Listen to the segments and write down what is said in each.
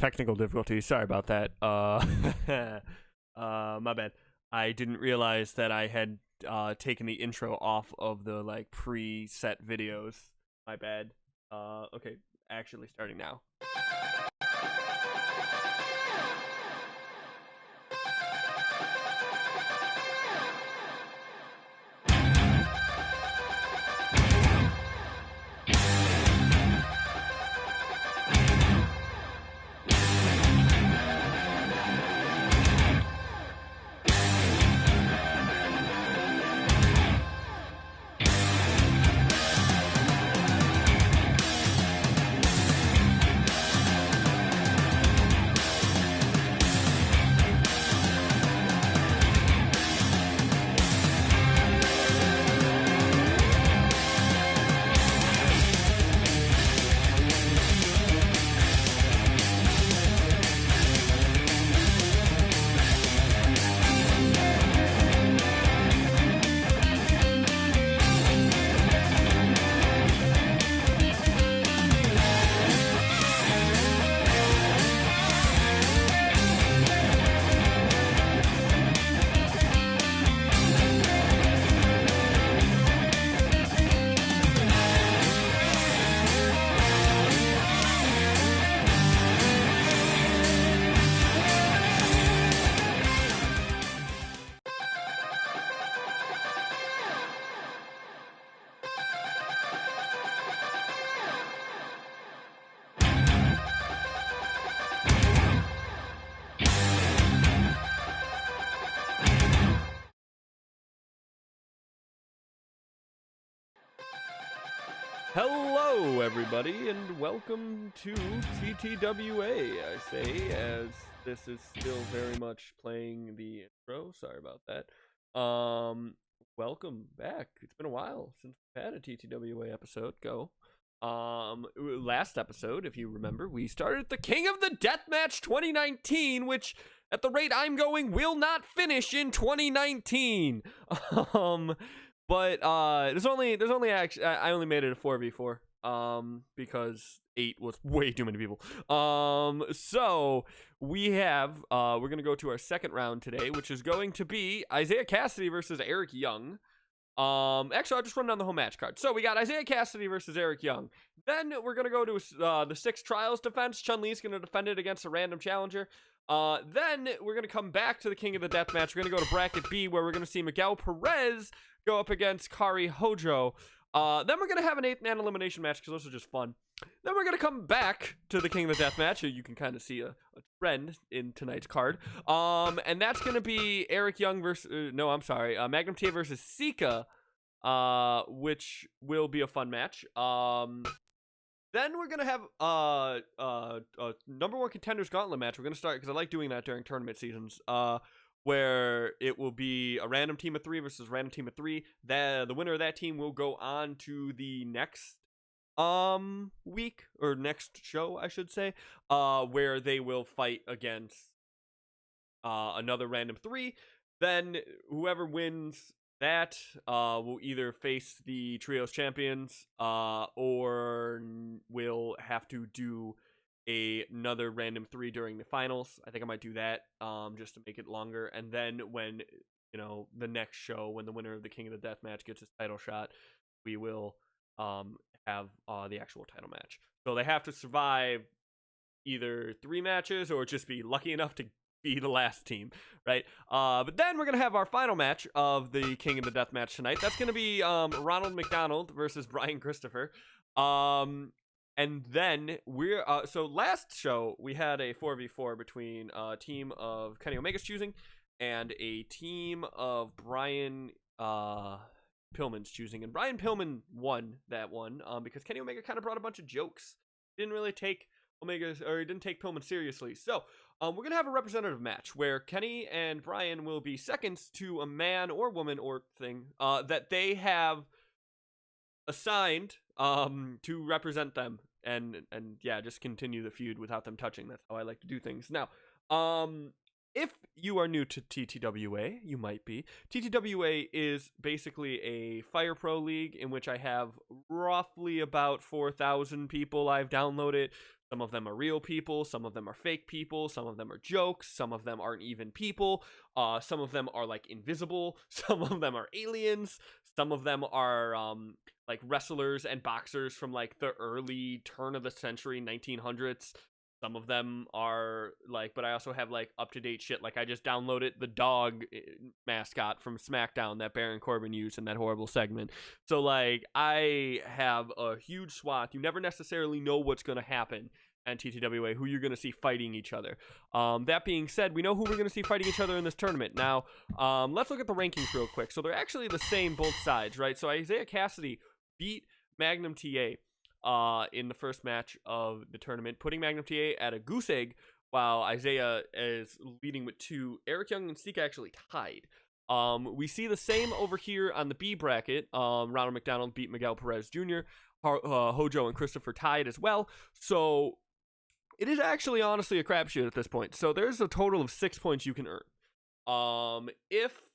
Technical difficulties. Sorry about that. My bad. I didn't realize that I had taken the intro off of the like preset videos. My bad. Okay, actually starting now. Hello, everybody, and welcome to TTWA, I say, as this is still very much playing the intro. Sorry about that. Welcome back. It's been a while since we've had a TTWA episode. Last episode, if you remember, we started the King of the Deathmatch 2019, which, at the rate I'm going, will not finish in 2019. But there's only actually I only made it a 4v4 because 8 was way too many people. So we have we're gonna go to our second round today, which is going to be Isaiah Cassidy versus Eric Young. Actually, I'll just run down the whole match card. So we got Isaiah Cassidy versus Eric Young. Then we're gonna go to the 6 Trials defense. Chun-Li's gonna defend it against a random challenger. Then we're gonna come back to the King of the Deathmatch. We're gonna go to bracket B, where we're gonna see Miguel Perez go up against Kari Hojo. Then we're gonna have an 8-man elimination match because those are just fun. Then we're gonna come back to the King of the Deathmatch. You can kind of see a trend in tonight's card. And that's gonna be Eric Young versus Magnum TA versus Sika, which will be a fun match. Then we're gonna have number 1 contenders gauntlet match. We're gonna start because I like doing that during tournament seasons. Where it will be a random team of 3 versus a random team of 3. The winner of that team will go on to the next week, or next show, I should say, where they will fight against another random 3. Then whoever wins that will either face the trios champions or will have to do another random 3 during the finals. I think I might do that just to make it longer. And then when the next show, when the winner of the King of the Deathmatch gets his title shot, we will have the actual title match. So they have to survive either 3 matches or just be lucky enough to be the last team, right? But then we're gonna have our final match of the King of the Deathmatch tonight. That's gonna be Ronald McDonald versus Brian Christopher. And then we're so last show we had a 4v4 between a team of Kenny Omega's choosing and a team of Brian Pillman's choosing, and Brian Pillman won that one because Kenny Omega kind of brought a bunch of jokes. Didn't really take he didn't take Pillman seriously. So we're gonna have a representative match where Kenny and Brian will be seconds to a man or woman or thing that they have assigned to represent them, and yeah, just continue the feud without them touching. That's how I like to do things. Now, if you are new to TTWA, you might be. TTWA is basically a Fire Pro league in which I have roughly about 4,000 people I've downloaded. Some of them are real people, some of them are fake people, some of them are jokes, some of them aren't even people, some of them are like invisible, some of them are aliens, some of them are like wrestlers and boxers from like the early turn of the century 1900s. Some of them are like, but I also have like up-to-date shit. Like I just downloaded the dog mascot from SmackDown that Baron Corbin used in that horrible segment. So like I have a huge swath. You never necessarily know what's going to happen and TTWA, who you're going to see fighting each other. That being said, we know who we're going to see fighting each other in this tournament. Now, let's look at the rankings real quick. So they're actually the same both sides, right? So Isaiah Cassidy beat Magnum TA in the first match of the tournament, putting Magnum TA at a goose egg, while Isaiah is leading with 2. Eric Young and Sika actually tied. We see the same over here on the B bracket. Ronald McDonald beat Miguel Perez Jr. Hojo and Christopher tied as well. So it is actually honestly a crapshoot at this point. So there's a total of 6 points you can earn. If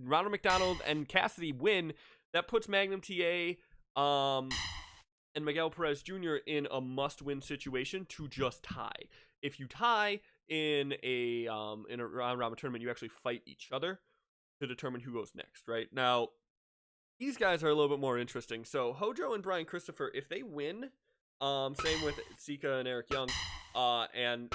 Ronald McDonald and Cassidy win, that puts Magnum TA and Miguel Perez Jr. in a must-win situation to just tie. If you tie in a round-robin tournament, you actually fight each other to determine who goes next, right? Now, these guys are a little bit more interesting. So Hojo and Brian Christopher, if they win, same with Sika and Eric Young, and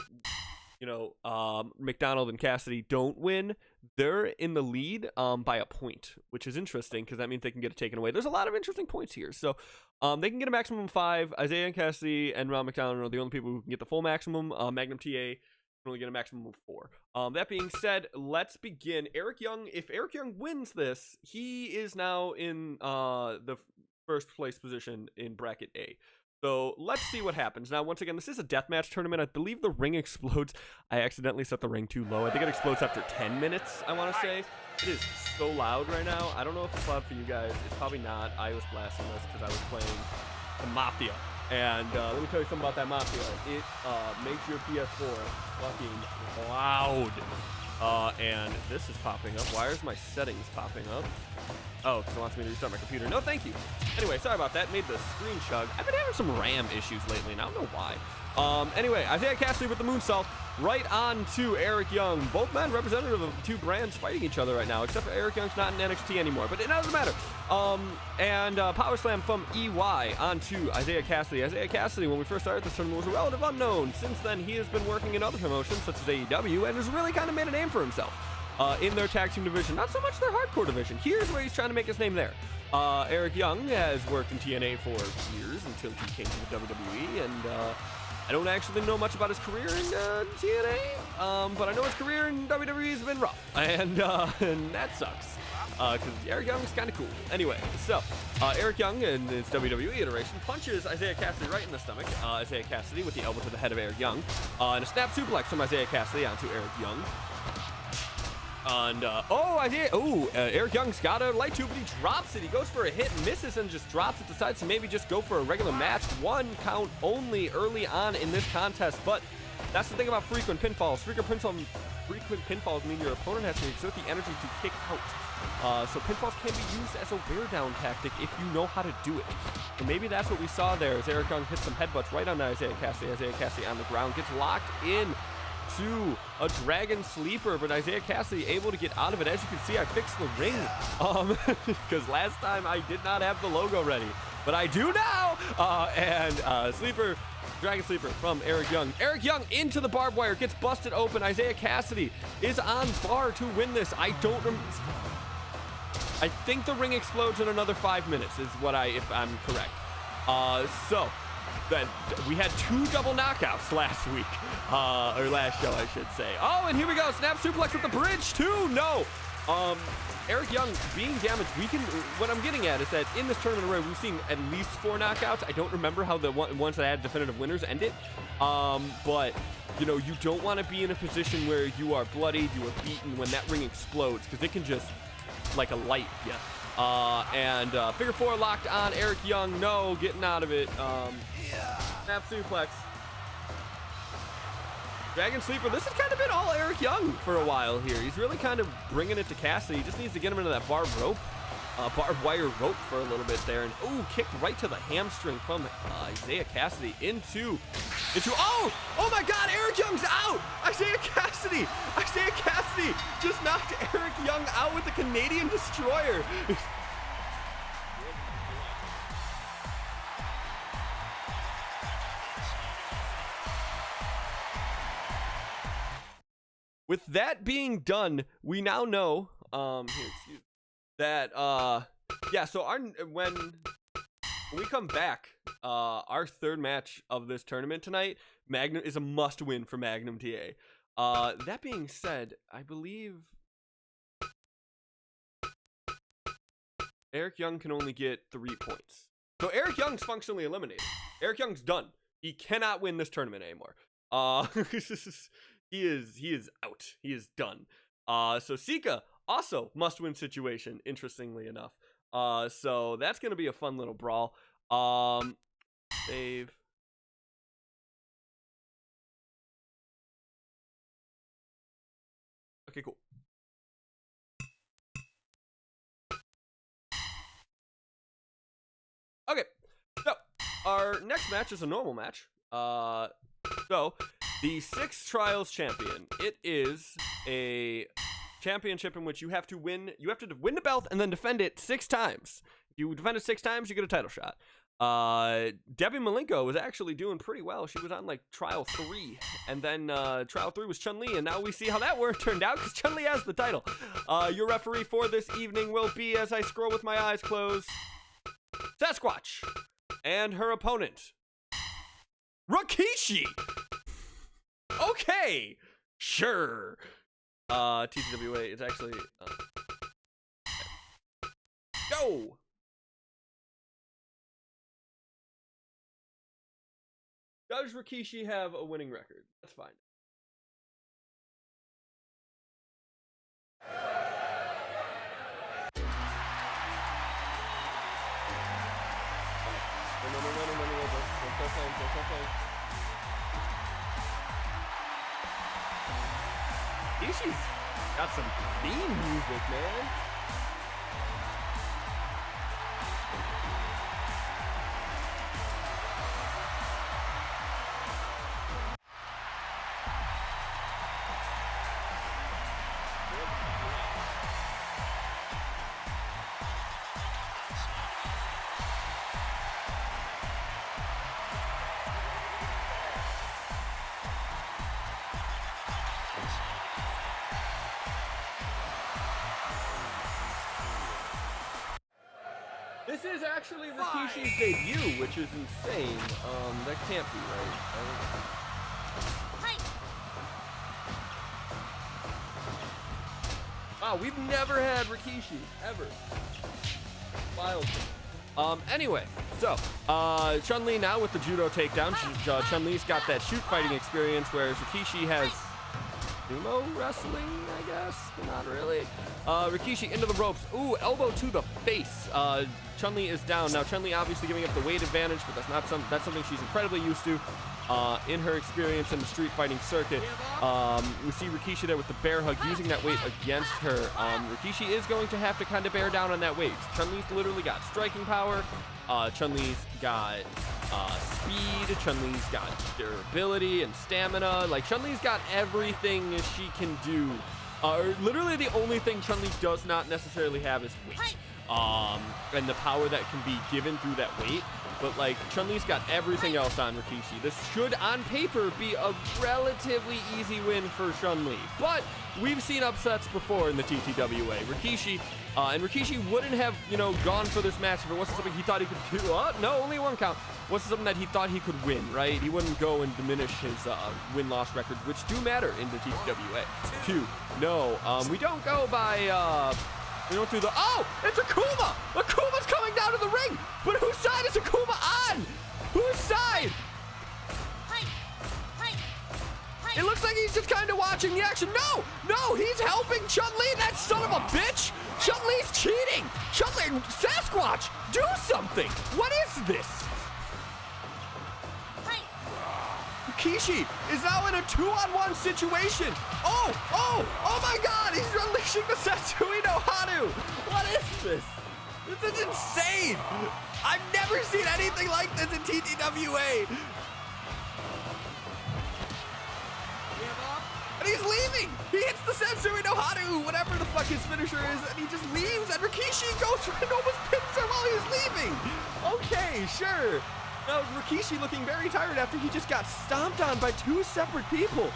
McDonald and Cassidy don't win, they're in the lead by a point, which is interesting because that means they can get it taken away. There's a lot of interesting points here. So they can get a maximum of 5. Isaiah and Cassidy and Ron McDonald are the only people who can get the full maximum. Magnum TA can only get a maximum of 4. That being said, let's begin. Eric Young, if Eric Young wins this, he is now in the first place position in bracket A. So let's see what happens. Now, once again, this is a deathmatch tournament. I believe the ring explodes. I accidentally set the ring too low. I think it explodes after 10 minutes, I want to say. It is so loud right now. I don't know if it's loud for you guys. It's probably not. I was blasting this because I was playing the Mafia. And let me tell you something about that Mafia. It makes your PS4 fucking loud. And this is popping up. Why is my settings popping up? Oh, because it wants me to restart my computer. No, thank you. Anyway, sorry about that. Made the screen chug. I've been having some RAM issues lately, and I don't know why. Anyway, Isaiah Cassidy with the moonsault right on to Eric Young. Both men representative of 2 brands fighting each other right now, except for Eric Young's not in NXT anymore, but it doesn't matter. Power slam from EY onto Isaiah Cassidy. Isaiah Cassidy, when we first started this tournament, was a relative unknown. Since then, he has been working in other promotions, such as AEW, and has really kind of made a name for himself in their tag team division. Not so much their hardcore division. Here's where he's trying to make his name there. Eric Young has worked in TNA for years until he came to the WWE, and I don't actually know much about his career in TNA, but I know his career in WWE has been rough, and that sucks, because Eric Young is kind of cool. Anyway, so Eric Young in his WWE iteration punches Isaiah Cassidy right in the stomach. Isaiah Cassidy with the elbow to the head of Eric Young, and a snap suplex from Isaiah Cassidy onto Eric Young. And, Eric Young's got a light tube, but he drops it. He goes for a hit and misses and just drops it. Decides to maybe just go for a regular match. 1 count only early on in this contest, but that's the thing about frequent pinfalls. Frequent pinfalls mean your opponent has to exert the energy to kick out. So pinfalls can be used as a wear down tactic if you know how to do it. So maybe that's what we saw there as Eric Young hits some headbutts right on Isaiah Cassidy. Isaiah Cassidy on the ground gets locked in to a dragon sleeper, but Isaiah Cassidy able to get out of it. As you can see, I fixed the ring because last time I did not have the logo ready, but I do now. Dragon sleeper from Eric Young. Eric Young into the barbed wire, gets busted open. Isaiah Cassidy is on bar to win this. I think the ring explodes in another 5 minutes is if I'm correct. Then we had 2 double knockouts last week, or last show, I should say. Oh, and here we go, snap suplex at the bridge too. No, Eric Young being damaged. What I'm getting at is that in this tournament array, we've seen at least 4 knockouts. I don't remember how the ones that had definitive winners ended, but you don't want to be in a position where you are bloodied, you are beaten when that ring explodes, because it can just like a light, yeah. Figure 4 locked on Eric Young. No, getting out of it. Snap suplex. Dragon sleeper. This has kind of been all Eric Young for a while here. He's really kind of bringing it to Cassidy. He just needs to get him into that barbed rope. barbed wire rope for a little bit there, and ooh, kicked right to the hamstring from Isaiah Cassidy into oh my God, Eric Young's out. Isaiah Cassidy just knocked Eric Young out with the Canadian Destroyer. With that being done, we now know that yeah, so when we come back, our third match of this tournament tonight, Magnum is a must-win for Magnum TA. That being said, I believe Eric Young can only get 3 points. So Eric Young's functionally eliminated. Eric Young's done. He cannot win this tournament anymore. He is out. He is done. So Sika also must-win situation, interestingly enough. So that's gonna be a fun little brawl. Save. Okay, cool. Okay, so our next match is a normal match. So the 6 Trials champion. It is a championship in which you have to win. You have to win the belt and then defend it 6 times. If you defend it 6 times, you get a title shot. Debbie Malenko was actually doing pretty well. She was on like Trial 3, and then Trial 3 was Chun-Li, and now we see how that turned out because Chun-Li has the title. Your referee for this evening will be, as I scroll with my eyes closed, Sasquatch, and her opponent, Rikishi. Okay, sure. TTWA is actually go. Does Rikishi have a winning record? That's fine. Rikishi's got some theme music, man. This is actually Rikishi's debut, which is insane. That can't be right. Wow, we've never had Rikishi, ever. Wild. Anyway, so, Chun-Li now with the judo takedown. Chun-Li's got that shoot fighting experience, whereas Rikishi has sumo wrestling, I guess, but not really. Rikishi into the ropes. Ooh, elbow to the face. Chun-Li is down. Now, Chun-Li obviously giving up the weight advantage, but that's something she's incredibly used to in her experience in the street fighting circuit. We see Rikishi there with the bear hug, using that weight against her. Rikishi is going to have to kind of bear down on that weight. Chun-Li's literally got striking power. Chun-Li's got speed. Chun-Li's got durability and stamina. Like, Chun-Li's got everything she can do. Literally the only thing Chun-Li does not necessarily have is weight. And the power that can be given through that weight. But, like, Chun-Li's got everything else on Rikishi. This should, on paper, be a relatively easy win for Chun-Li. But we've seen upsets before in the TTWA. Rikishi, and Rikishi wouldn't have, gone for this match if it wasn't something he thought he could do. No, only 1 count. Wasn't something that he thought he could win, right? He wouldn't go and diminish his win-loss record, which do matter in the TTWA. 2. No, we don't go by, we don't do the, oh, it's Akuma! Akuma's coming down to the ring! But whose side is Akuma on? Whose side? It looks like he's just kind of watching the action. No, he's helping Chun-Li, that son of a bitch! Chun-Li's cheating! Chun-Li, Sasquatch, do something! What is this? Rikishi is now in a 2-on-1 situation. Oh my God, he's unleashing the Setsui no Hanu. What is this? This is insane. I've never seen anything like this in TTWA. And he's leaving. He hits the Sensui no Haru, whatever the fuck his finisher is, and he just leaves. And Rikishi goes for and almost pins her while he's leaving. Okay, sure. Now Rikishi looking very tired after he just got stomped on by two separate people.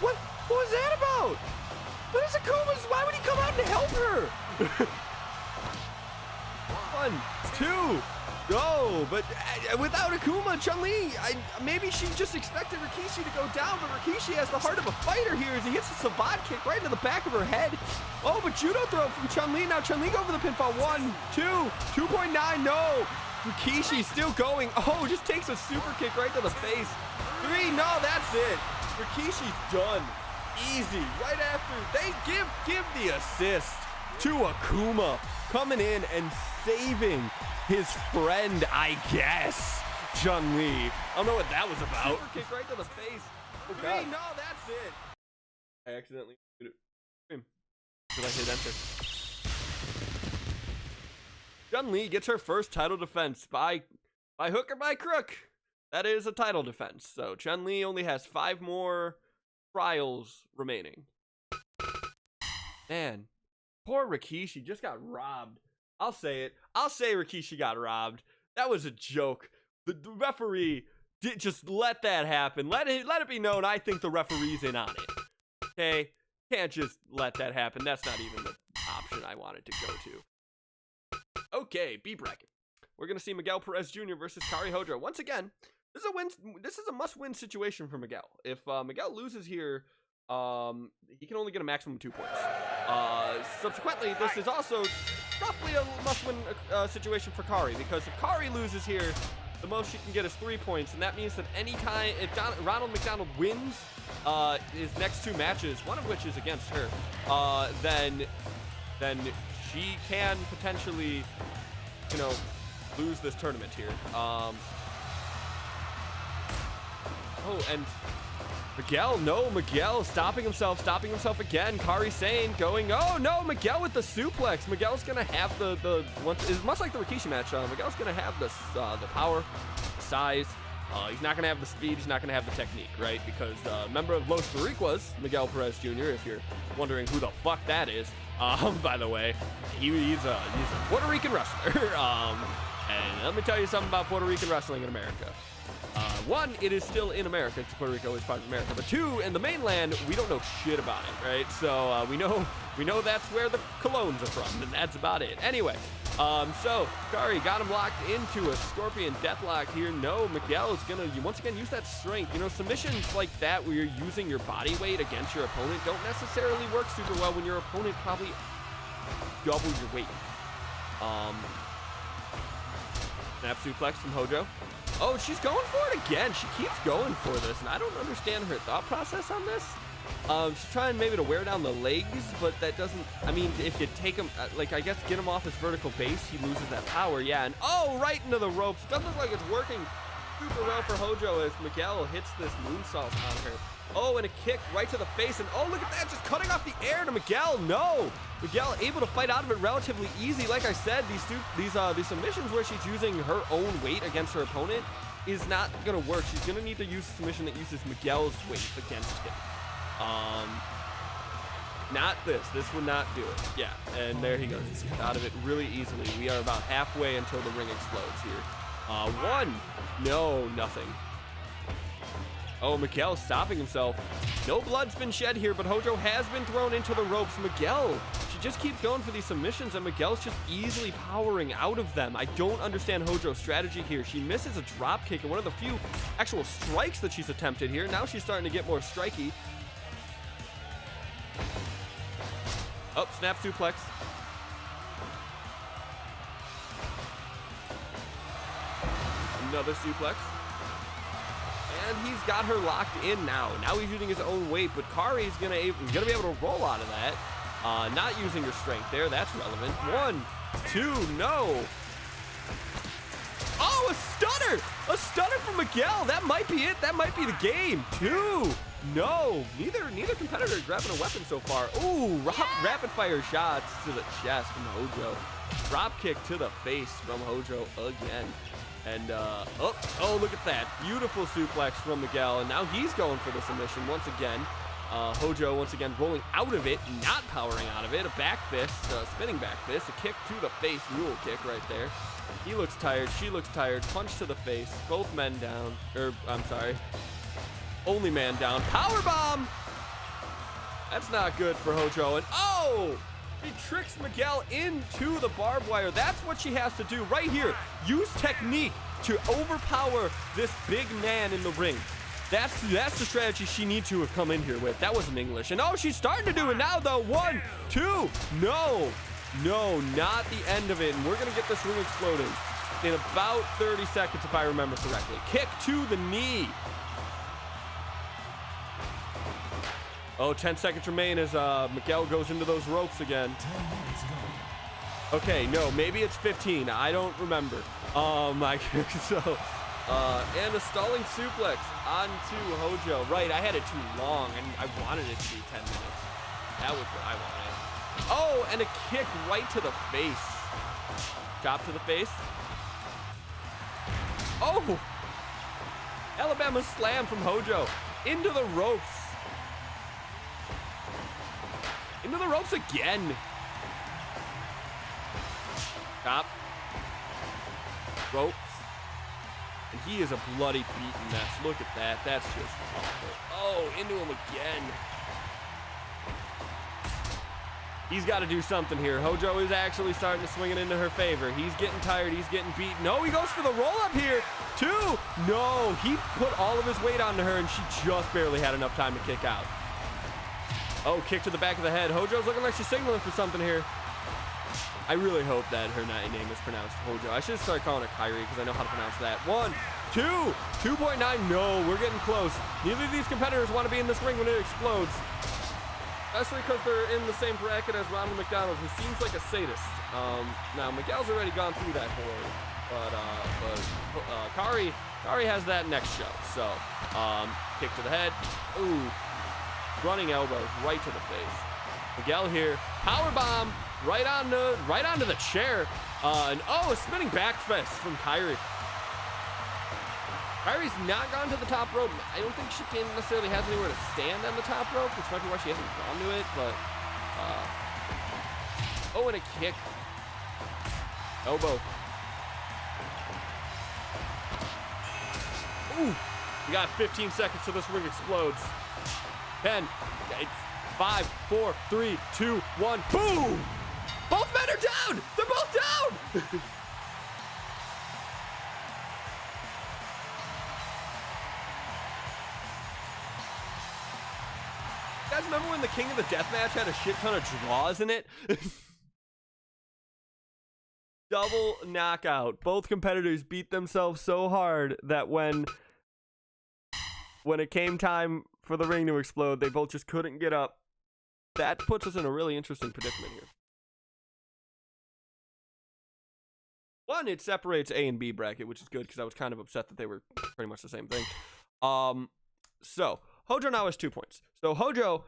What was that about? What is Akuma's? Why would he come out and help her? 1, 2, go. But without Akuma, Chun-Li, maybe she just expected Rikishi to go down, but Rikishi has the heart of a fighter here as he hits a savate kick right into the back of her head. Oh, but judo throw from Chun-Li. Now Chun-Li go for the pinfall. 1, 2, 2.9, no. Rikishi still going. Oh, just takes a super kick right to the face. 3, no, that's it. Rikishi's done. Easy. Right after they give the assist to Akuma, coming in and saving his friend, I guess. Chun-Li. I don't know what that was about. Super kick right to the face. Oh, 3, no, that's it. I accidentally did it. Did I hit enter? Chun-Li gets her first title defense by hook or by crook. That is a title defense. So Chun-Li only has 5 more trials remaining. Man, poor Rikishi just got robbed. I'll say it. I'll say Rikishi got robbed. That was a joke. The referee did just let that happen. Let it be known. I think the referee's in on it. Okay, can't just let that happen. That's not even the option I wanted to go to. Okay, B bracket. We're gonna see Miguel Perez Jr. versus Kari Hojo. Once again, this is a win. This is a must-win situation for Miguel. If Miguel loses here, he can only get a maximum of 2 points. Subsequently, this is also roughly a must-win situation for Kari, because if Kari loses here, the most she can get is 3 points, and that means that anytime if Ronald McDonald wins his next 2 matches, one of which is against her, then she can potentially, lose this tournament here. Oh, and Miguel stopping himself again. Kari Sane going, oh no, Miguel with the suplex. Miguel's gonna have the it's much like the Rikishi match. Miguel's gonna have the power, the size. He's not gonna have the speed. He's not gonna have the technique, right? Because member of Los Boricuas, Miguel Perez Jr. If you're wondering who the fuck that is, by the way, he's a Puerto Rican wrestler. And let me tell you something about Puerto Rican wrestling in America. 1, it is still in America. Puerto Rico is part of America. But 2, in the mainland, we don't know shit about it, right? So we know that's where the Colognes are from, and that's about it. Anyway, so Kari got him locked into a Scorpion Deathlock here. No, Miguel is gonna once again use that strength. Submissions like that where you're using your body weight against your opponent don't necessarily work super well when your opponent probably double your weight. Snap suplex from Hojo. Oh, she's going for it again. She keeps going for this, and I don't understand her thought process on this. She's trying maybe to wear down the legs, but that doesn't, if you take him, I guess get him off his vertical base, he loses that power, yeah, and right into the ropes. Doesn't look like it's working super well for Hojo as Miguel hits this moonsault on her. Oh, and a kick right to the face, and oh, look at that, just cutting off the air to Miguel. No, Miguel able to fight out of it relatively easy. Like I said, these submissions where she's using her own weight against her opponent is not gonna work. She's gonna need to use a submission that uses Miguel's weight against him. Not this. This would not do it. Yeah, and there he goes. Out of it really easily. We are about halfway until the ring explodes here. 1. No, nothing. Oh, Miguel stopping himself. No blood's been shed here, but Hojo has been thrown into the ropes. Miguel, she just keeps going for these submissions, and Miguel's just easily powering out of them. I don't understand Hojo's strategy here. She misses a drop kick and one of the few actual strikes that she's attempted here. Now she's starting to get more striky. Oh, snap suplex. Another suplex. And he's got her locked in now. Now he's using his own weight, but Kari's gonna be able to roll out of that. Not using her strength there. That's relevant. 1, 2, no. Oh, a stunner! A stunner from Miguel. That might be it. That might be the game. 2. No. Neither competitor grabbing a weapon so far. Ooh, rapid fire shots to the chest from Hojo. Drop kick to the face from Hojo again. And, oh, look at that. Beautiful suplex from Miguel. And now he's going for the submission once again. Hojo once again rolling out of it, not powering out of it. A back fist, spinning back fist, a kick to the face, mule kick right there. He looks tired, she looks tired. Punch to the face, both men down. I'm sorry, only man down. Power bomb. That's not good for Hojo. And oh, he tricks Miguel into the barbed wire. That's what she has to do right here. Use technique to overpower this big man in the ring. That's the strategy she needs to have come in here with. That wasn't English. And oh, she's starting to do it now though. 1, 2, no, not the end of it. And we're gonna get this ring exploding in about 30 seconds if I remember correctly. Kick to the knee. Oh, 10 seconds remain as Miguel goes into those ropes again. Okay, no, maybe it's 15. I don't remember. And a stalling suplex onto Hojo. Right, I had it too long, and I wanted it to be 10 minutes. That was what I wanted. Oh, and a kick right to the face. Chop to the face. Oh! Alabama slam from Hojo. Into the ropes. Into the ropes again. Chop. Ropes. And he is a bloody beaten mess. Look at that. That's just awful. Oh, into him again. He's got to do something here. Hojo is actually starting to swing it into her favor. He's getting tired. He's getting beaten. No, he goes for the roll up here. 2. No, he put all of his weight onto her, and she just barely had enough time to kick out. Oh, kick to the back of the head. Hojo's looking like she's signaling for something here. I really hope that her name is pronounced Hojo. I should start calling her Kyrie because I know how to pronounce that. 1, 2, 2.9. No, we're getting close. Neither of these competitors want to be in this ring when it explodes. Especially because they're in the same bracket as Ronald McDonald, who seems like a sadist. Now, Miguel's already gone through that horror. But Kari has that next show. So, kick to the head. Ooh. Running elbows right to the face. Miguel here. Power bomb. Right onto the chair. And oh, a spinning back fist from Kyrie. Kyrie's not gone to the top rope. I don't think she necessarily has anywhere to stand on the top rope, which might be why she hasn't gone to it, but oh, and a kick. Elbow. Ooh. We got 15 seconds till this ring explodes. 10, 5, 4, 3, 2, 1, boom! Both men are down! They're both down! You guys remember when the King of the Deathmatch had a shit ton of draws in it? Double knockout. Both competitors beat themselves so hard that when it came time for the ring to explode, they both just couldn't get up. That puts us in a really interesting predicament here. One, it separates A and B bracket, which is good because I was kind of upset that they were pretty much the same thing. So Hojo now has 2 points. So Hojo,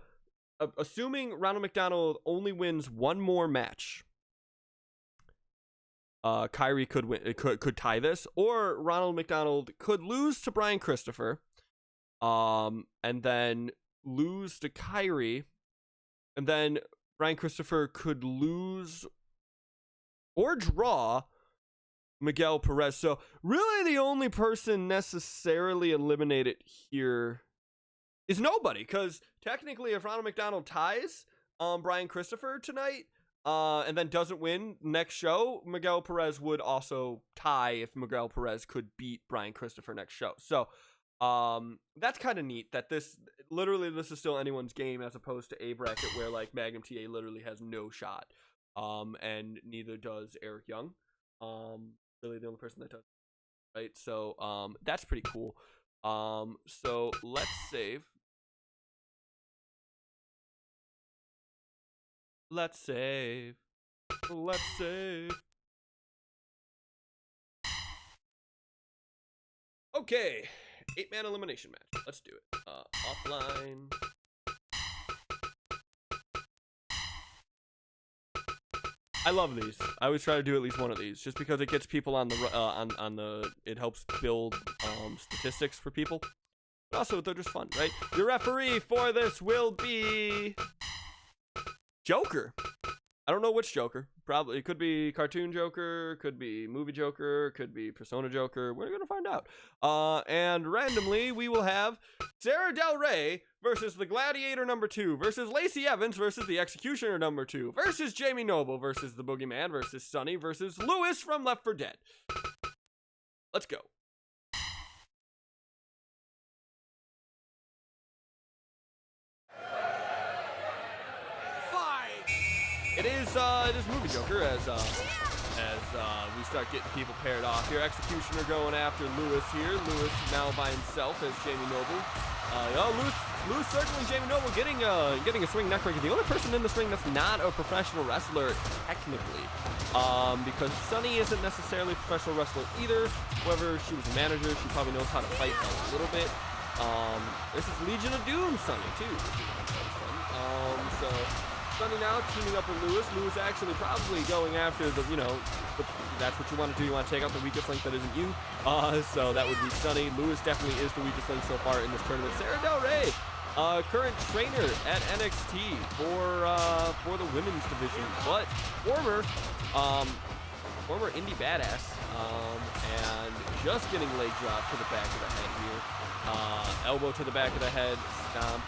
assuming Ronald McDonald only wins one more match, Kyrie could tie this, or Ronald McDonald could lose to Brian Christopher, and then lose to Kyrie, and then Brian Christopher could lose or draw Miguel Perez. So really the only person necessarily eliminated here is nobody, because technically if Ronald McDonald ties Brian Christopher tonight and then doesn't win next show, Miguel Perez would also tie if Miguel Perez could beat Brian Christopher next show. So that's kind of neat that this is still anyone's game, as opposed to A bracket where like Magnum TA literally has no shot, and neither does Eric Young. Really the only person that does, right? So that's pretty cool. So let's save. Okay, 8-man elimination match. Let's do it. Offline. I love these. I always try to do at least one of these, just because it gets people on the it helps build statistics for people. But also, they're just fun, right? Your referee for this will be Joker. I don't know which Joker. Probably it could be cartoon Joker, could be movie Joker, could be Persona Joker. We're gonna find out. And randomly we will have Sarah Del Rey versus the Gladiator #2 versus Lacey Evans versus the Executioner #2 versus Jamie Noble versus the Boogeyman versus Sunny versus Lewis from Left 4 Dead. Let's go. It is movie Joker as we start getting people paired off here. Executioner going after Lewis here. Lewis now by himself as Jamie Noble. Lewis circling Jamie Noble, getting a swing neckbreaker. The only person in this ring that's not a professional wrestler technically, because Sunny isn't necessarily a professional wrestler either. However, she was a manager. She probably knows how to fight a little bit. This is Legion of Doom Sunny too. So. Sunny now teaming up with Lewis. Lewis actually probably going after the, that's what you want to do. You want to take out the weakest link that isn't you. So that would be Sunny. Lewis definitely is the weakest link so far in this tournament. Sarah Del Rey, current trainer at NXT for the women's division, but former indie badass, and just getting leg drop to the back of the head here. Elbow to the back of the head, stomps.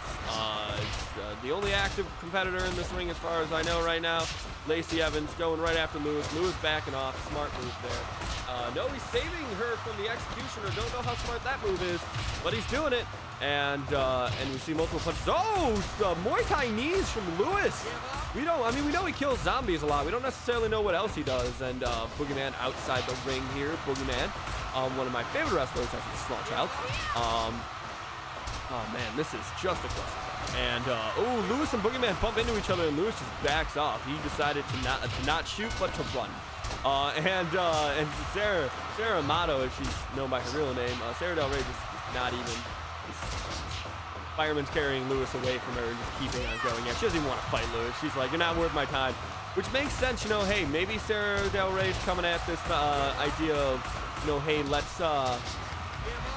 The only active competitor in this ring as far as I know right now. Lacey Evans going right after Lewis. Lewis backing off. Smart move there. No, he's saving her from the Executioner. Don't know how smart that move is, but he's doing it. And we see multiple punches. Oh, Muay Thai knees from Lewis. We know he kills zombies a lot. We don't necessarily know what else he does. And Boogeyman outside the ring here. Boogeyman, one of my favorite wrestlers as a small child. Oh man, this is just a cluster. And Lewis and Boogeyman bump into each other, and Lewis just backs off. He decided to not shoot, but to run. And Sarah Amato, as she's known by her real name, Sarah Del Rey just not even. Fireman's carrying Lewis away from her and just keeping on going. Yeah, she doesn't even want to fight Lewis. She's like, you're not worth my time. Which makes sense, hey, maybe Sarah Del Rey's coming at this idea of, hey,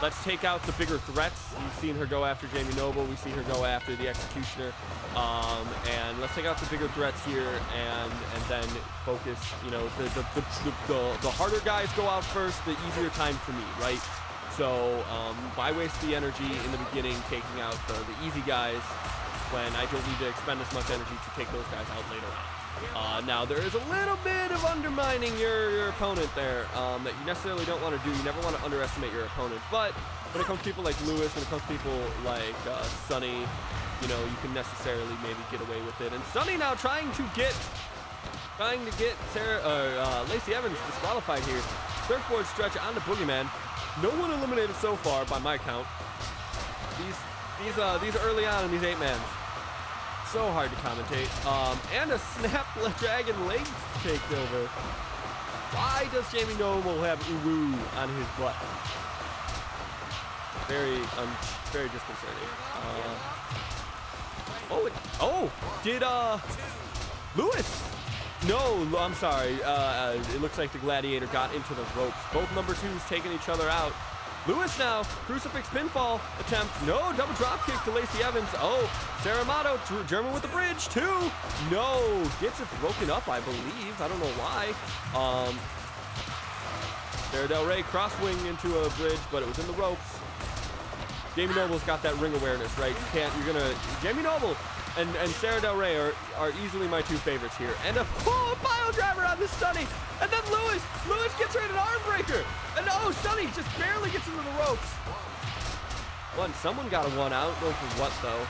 let's take out the bigger threats. We've seen her go after Jamie Noble. We see her go after the Executioner. And let's take out the bigger threats here and then focus, the harder guys go out first, the easier time for me, right? So why waste the energy in the beginning taking out the easy guys when I don't need to expend as much energy to take those guys out later on. Now, there is a little bit of undermining your opponent there that you necessarily don't want to do. You never want to underestimate your opponent. But when it comes to people like Lewis, when it comes to people like Sunny, you can necessarily maybe get away with it. And Sunny now trying to get Lacey Evans disqualified here. Surfboard stretch onto Boogeyman. No one eliminated so far by my count. These early on in these 8-mans. So hard to commentate. And a snap dragon leg takeover. Why does Jamie Noble have Uwu on his butt? Very disconcerting. Did Lewis? No, I'm sorry. It looks like the Gladiator got into the ropes. Both #2s taking each other out. Lewis now, crucifix pinfall attempt. No, double drop kick to Lacey Evans. Oh, Sarah Amato, German with the bridge, 2. No, gets it broken up, I believe. I don't know why. Sarah Del Rey crosswing into a bridge, but it was in the ropes. Jamie Noble's got that ring awareness, right? Jamie Noble and Sarah Del Rey are easily my 2 favorites here. And a pile driver on the Sunny. And then Lewis gets right an arm breaker. And Sunny just barely gets into the ropes. Someone got a 1 out. Don't know for what though.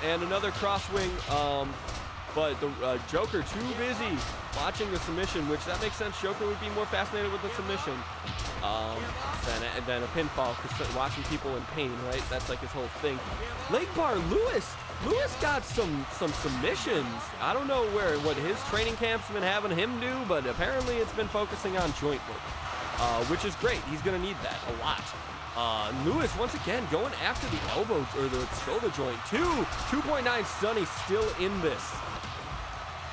And another crosswing. But the Joker too busy watching the submission, which that makes sense. Joker would be more fascinated with the submission than a pinfall, because watching people in pain, right? That's like his whole thing. Leg bar, Lewis got some submissions. I don't know what his training camp's been having him do, but apparently it's been focusing on joint work, which is great. He's gonna need that a lot. Lewis once again going after the elbow or the shoulder joint. 2.9. Sunny still in this.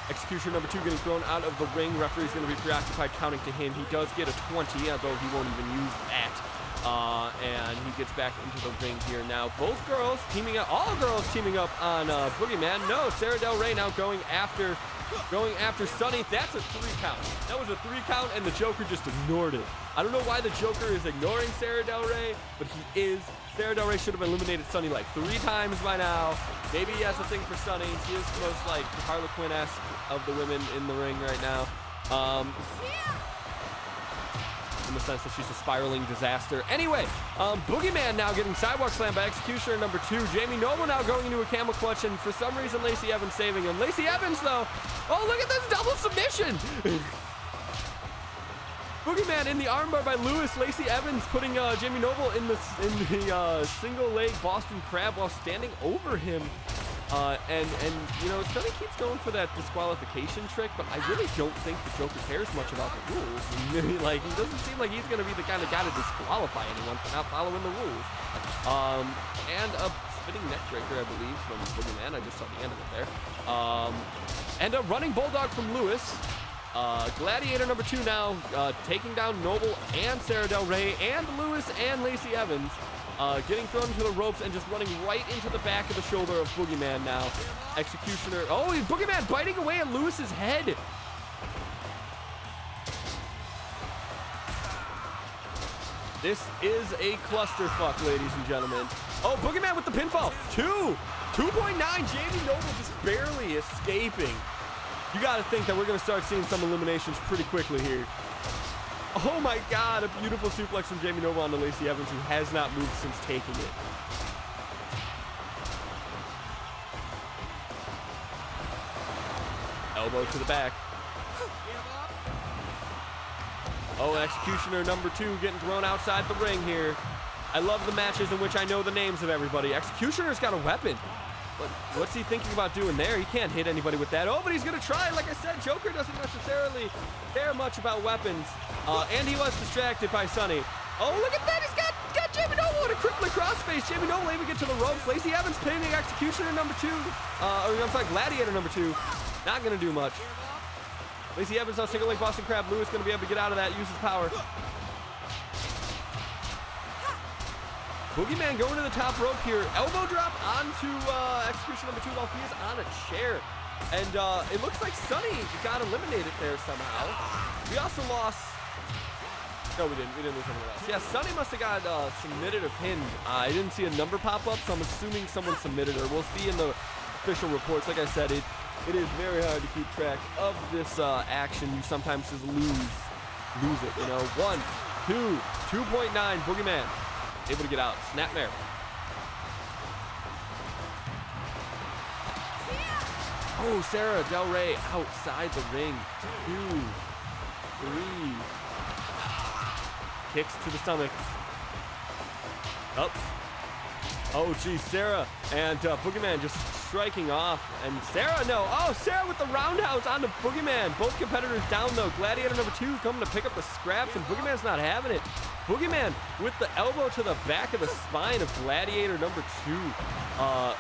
Executioner number 2 getting thrown out of the ring. Referee's going to be preoccupied counting to him. He does get a 20, although he won't even use that. And he gets back into the ring here now. Both girls teaming up, all girls teaming up on Boogeyman. No, Sara Del Rey now going after Sunny. That's a 3 count. That was a 3 count, and the Joker just ignored it. I don't know why the Joker is ignoring Sara Del Rey, but he is. Sara Del Rey should have eliminated Sunny like 3 times by now. Maybe he has a thing for Sunny. She is the most like Harley Quinn-esque of the women in the ring right now. In the sense that she's a spiraling disaster. Anyway, Boogeyman now getting sidewalk slammed by Executioner number 2. Jamie Noble now going into a camel clutch, and for some reason Lacey Evans saving him. Lacey Evans though, oh look at this double submission! Boogeyman in the armbar by Lewis. Lacey Evans putting Jamie Noble in the single leg Boston Crab while standing over him. And you know, Sunny keeps going for that disqualification trick, but I really don't think the Joker cares much about the rules. Like, he doesn't seem like he's going to be the kind of guy to disqualify anyone for not following the rules. And a spinning neck breaker, I believe, from Boogeyman. I just saw the end of it there. And a running bulldog from Lewis. Gladiator number 2 now taking down Noble and Sara Del Rey and Lewis and Lacey Evans. Getting thrown into the ropes and just running right into the back of the shoulder of Boogeyman now. Executioner. Oh, Boogeyman biting away at Lewis's head. This is a clusterfuck, ladies and gentlemen. Oh, Boogeyman with the pinfall. 2.9. Jamie Noble just barely escaping. You got to think that we're going to start seeing some eliminations pretty quickly here. Oh my God, a beautiful suplex from Jamie Noble onto Lacey Evans, who has not moved since taking it. Elbow to the back. Oh, Executioner number 2 getting thrown outside the ring here. I love the matches in which I know the names of everybody. Executioner's got a weapon. But what's he thinking about doing there? He can't hit anybody with that. Oh, but he's going to try. Like I said, Joker doesn't necessarily care much about weapons. And he was distracted by Sunny. Oh, look at that. He's got Jamie Noble with a crippling crossface. Jamie Noble able to get to the ropes. Lacey Evans pinning Executioner number 2. I'm sorry, Gladiator number 2. Not going to do much. Lacey Evans on single leg Boston Crab. Lewis going to be able to get out of that, use his power. Boogeyman going to the top rope here. Elbow drop onto Execution number 2 while he is on a chair. And it looks like Sunny got eliminated there somehow. We also lost... No, we didn't. We didn't lose anyone else. Yeah, Sunny must have got submitted or pinned. I didn't see a number pop up, so I'm assuming someone submitted her. We'll see in the official reports. Like I said, it is very hard to keep track of this action. You sometimes just lose it, you know. 1, 2, 2.9, Boogeyman. Able to get out. Snapmare. Oh, Sara Del Rey outside the ring. 2, 3. Kicks to the stomach. Up. Oh, geez, Sara and Boogeyman just striking off. And Sara, no. Oh, Sara with the roundhouse onto Boogeyman. Both competitors down, though. Gladiator number 2 coming to pick up the scraps, and Boogeyman's not having it. Boogeyman with the elbow to the back of the spine of Gladiator number 2. A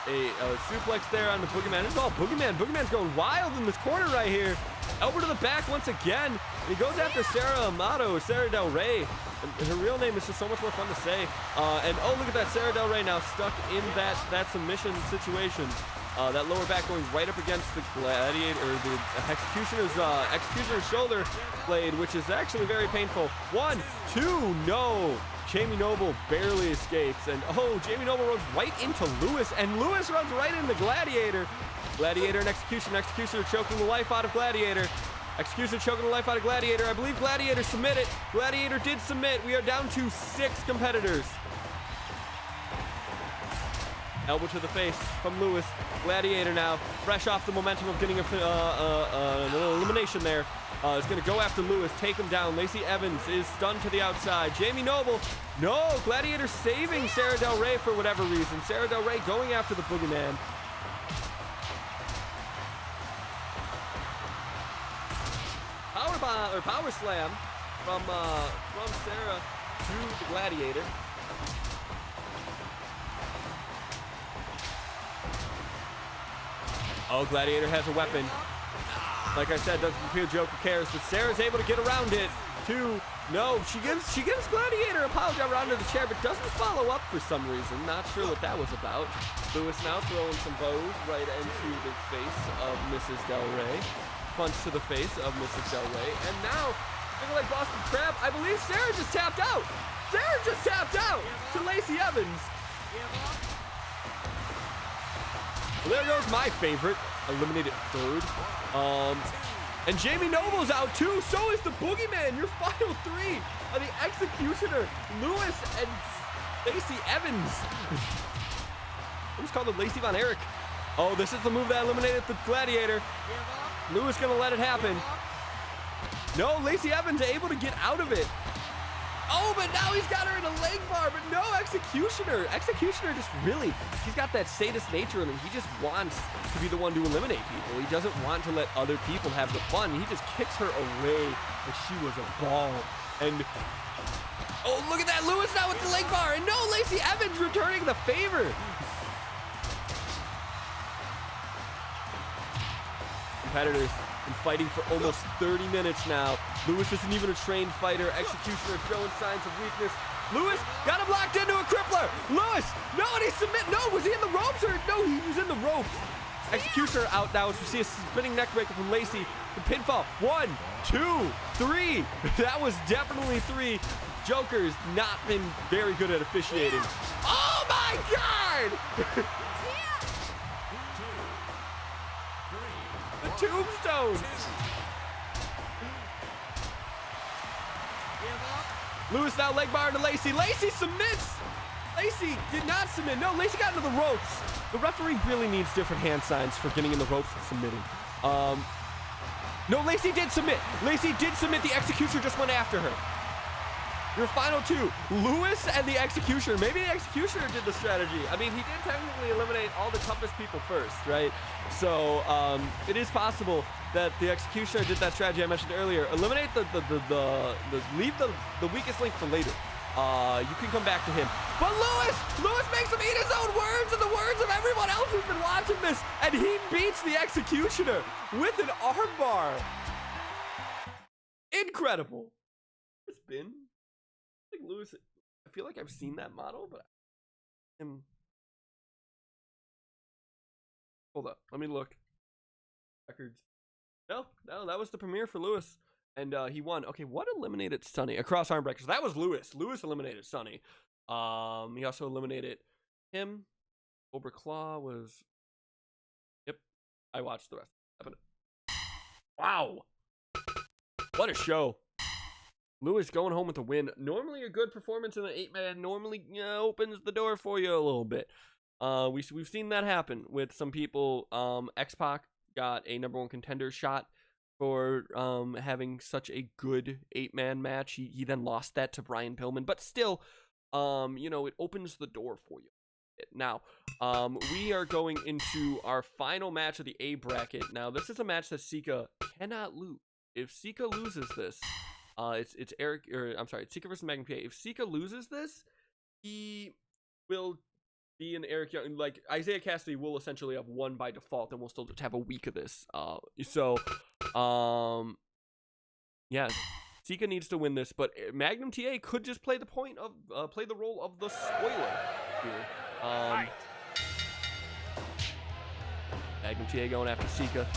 suplex there on the Boogeyman. It's all Boogeyman. Boogeyman's going wild in this corner right here. Elbow to the back once again. And he goes after Sara Amato, Sara Del Rey. And her real name is just so much more fun to say. And oh, look at that. Sara Del Rey now stuck in that submission situation. That lower back going right up against the Gladiator, or the Executioner's shoulder blade, which is actually very painful. 1, 2, no. Jamie Noble barely escapes. And oh, Jamie Noble runs right into Lewis, and Lewis runs right into Gladiator. Gladiator and Executioner. Executioner choking the life out of Gladiator. Executioner choking the life out of Gladiator. I believe Gladiator submitted. Gladiator did submit. We are down to 6 competitors. Elbow to the face from Lewis. Gladiator now, fresh off the momentum of getting an elimination there. Is going to go after Lewis, take him down. Lacey Evans is stunned to the outside. Jamie Noble, no. Gladiator saving Sara Del Rey for whatever reason. Sara Del Rey going after the Boogeyman. Power slam from Sara to the Gladiator. Oh, Gladiator has a weapon. Like I said, doesn't appear Joker cares, but Sarah's able to get around it. No, she gives Gladiator a pile driver onto the chair, but doesn't follow up for some reason. Not sure what that was about. Lewis now throwing some bows right into the face of Mrs. Del Rey. Punch to the face of Mrs. Del Rey. And now, looking like Boston Crab, I believe Sarah just tapped out. Sarah just tapped out to Lacey Evans. Well, there goes my favorite. Eliminated third. And Jamie Noble's out too. So is the Boogeyman. Your final three are the Executioner, Lewis, and Lacey Evans. Who's called the Lacey Von Erich? Oh, this is the move that eliminated the Gladiator. Lewis gonna let it happen. No, Lacey Evans able to get out of it. Oh, but now he's got her in a leg bar, but no, Executioner. Executioner just really, he's got that sadist nature in him. He just wants to be the one to eliminate people. He doesn't want to let other people have the fun. He just kicks her away like she was a ball. And, oh, look at that, Lewis now with the leg bar. And no, Lacey Evans returning the favor. Competitors been fighting for almost 30 minutes now. Lewis isn't even a trained fighter. Executioner showing signs of weakness. Lewis got him locked into a crippler. Lewis, no, and he submit. No, was he in the ropes or no? He was in the ropes. Executioner out now as we see a spinning neck breaker from Lacey. The pinfall. 1, 2, 3. That was definitely 3. Joker's not been very good at officiating. Oh my God! Tombstone. Lewis now leg bar into Lacey. Lacey submits. Lacey did not submit. No, Lacey got into the ropes. The referee really needs different hand signs for getting in the ropes and submitting. No, Lacey did submit. Lacey did submit. The Executioner just went after her. Your final two, Lewis and the Executioner. Maybe the Executioner did the strategy. I mean, he did technically eliminate all the toughest people first, right? So it is possible that the Executioner did that strategy I mentioned earlier. Eliminate leave the weakest link for later. You can come back to him. But Lewis makes him eat his own words and the words of everyone else who's been watching this, and he beats the Executioner with an armbar. Incredible. It's been. Lewis, I feel like I've seen that model, but hold up, let me look. Records. No, that was the premiere for Lewis, and he won. Okay, what eliminated Sunny? Across arm breakers. That was Lewis. Lewis eliminated Sunny. He also eliminated him. Cobra Claw was. Yep, I watched the rest. Wow, what a show. Lewis going home with a win. Normally a good performance in an 8-man normally opens the door for you a little bit. We've seen that happen with some people. X-Pac got a #1 contender shot for having such a good 8-man match. He then lost that to Brian Pillman, but still, it opens the door for you. Now, we are going into our final match of the A bracket. Now, this is a match that Sika cannot lose. If Sika loses this, it's Sika versus Magnum PA. If Sika loses this, he will be an Eric Young. Like, Isaiah Cassidy will essentially have won by default, and we'll still just have a week of this. Yeah, Sika needs to win this, but Magnum TA could just play the role of the spoiler here. Magnum TA going after Sika.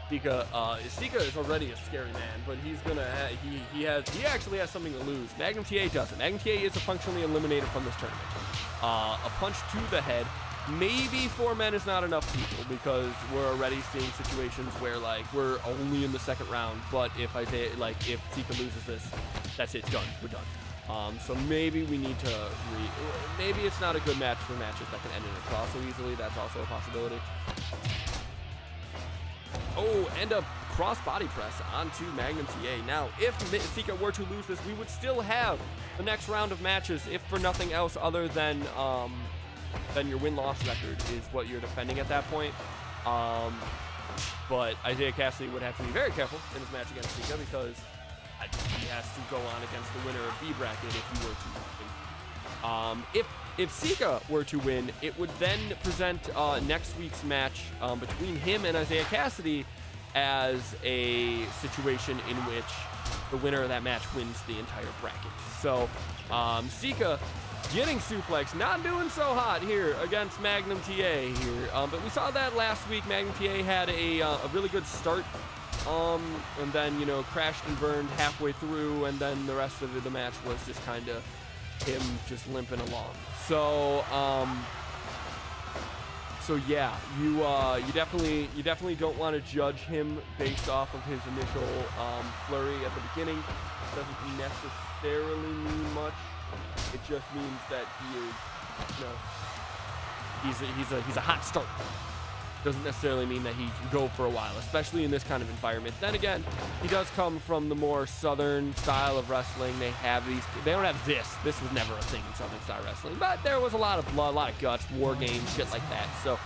Sika is already a scary man, but he's gonna he actually has something to lose. Magnum TA doesn't. Magnum TA is functionally eliminated from this tournament. A punch to the head. Maybe 4 men is not enough people because we're already seeing situations where we're only in the second round. But if Sika loses this, that's it. Done. We're done. So maybe we need to maybe it's not a good match for matches that can end in a draw so easily. That's also a possibility. Oh, and a cross body press onto Magnum TA. Now, if Sika were to lose this, we would still have the next round of matches, if for nothing else other than your win-loss record is what you're defending at that point. But Isaiah Cassidy would have to be very careful in his match against Sika because he has to go on against the winner of B bracket if he were to win. If Sika were to win, it would then present next week's match between him and Isaiah Cassidy as a situation in which the winner of that match wins the entire bracket. So Sika getting suplex, not doing so hot here against Magnum TA here. But we saw that last week. Magnum TA had a really good start, and then, you know, crashed and burned halfway through, and then the rest of the match was just kind of him just limping along. So yeah, you definitely don't want to judge him based off of his initial flurry at the beginning. Doesn't necessarily mean much. It just means that he is, you know, he's a hot start. Doesn't necessarily mean that he can go for a while, especially in this kind of environment. Then again, he does come from the more southern style of wrestling. They don't have this. This was never a thing in southern style wrestling, but there was a lot of blood, a lot of guts, war games, shit like that. So,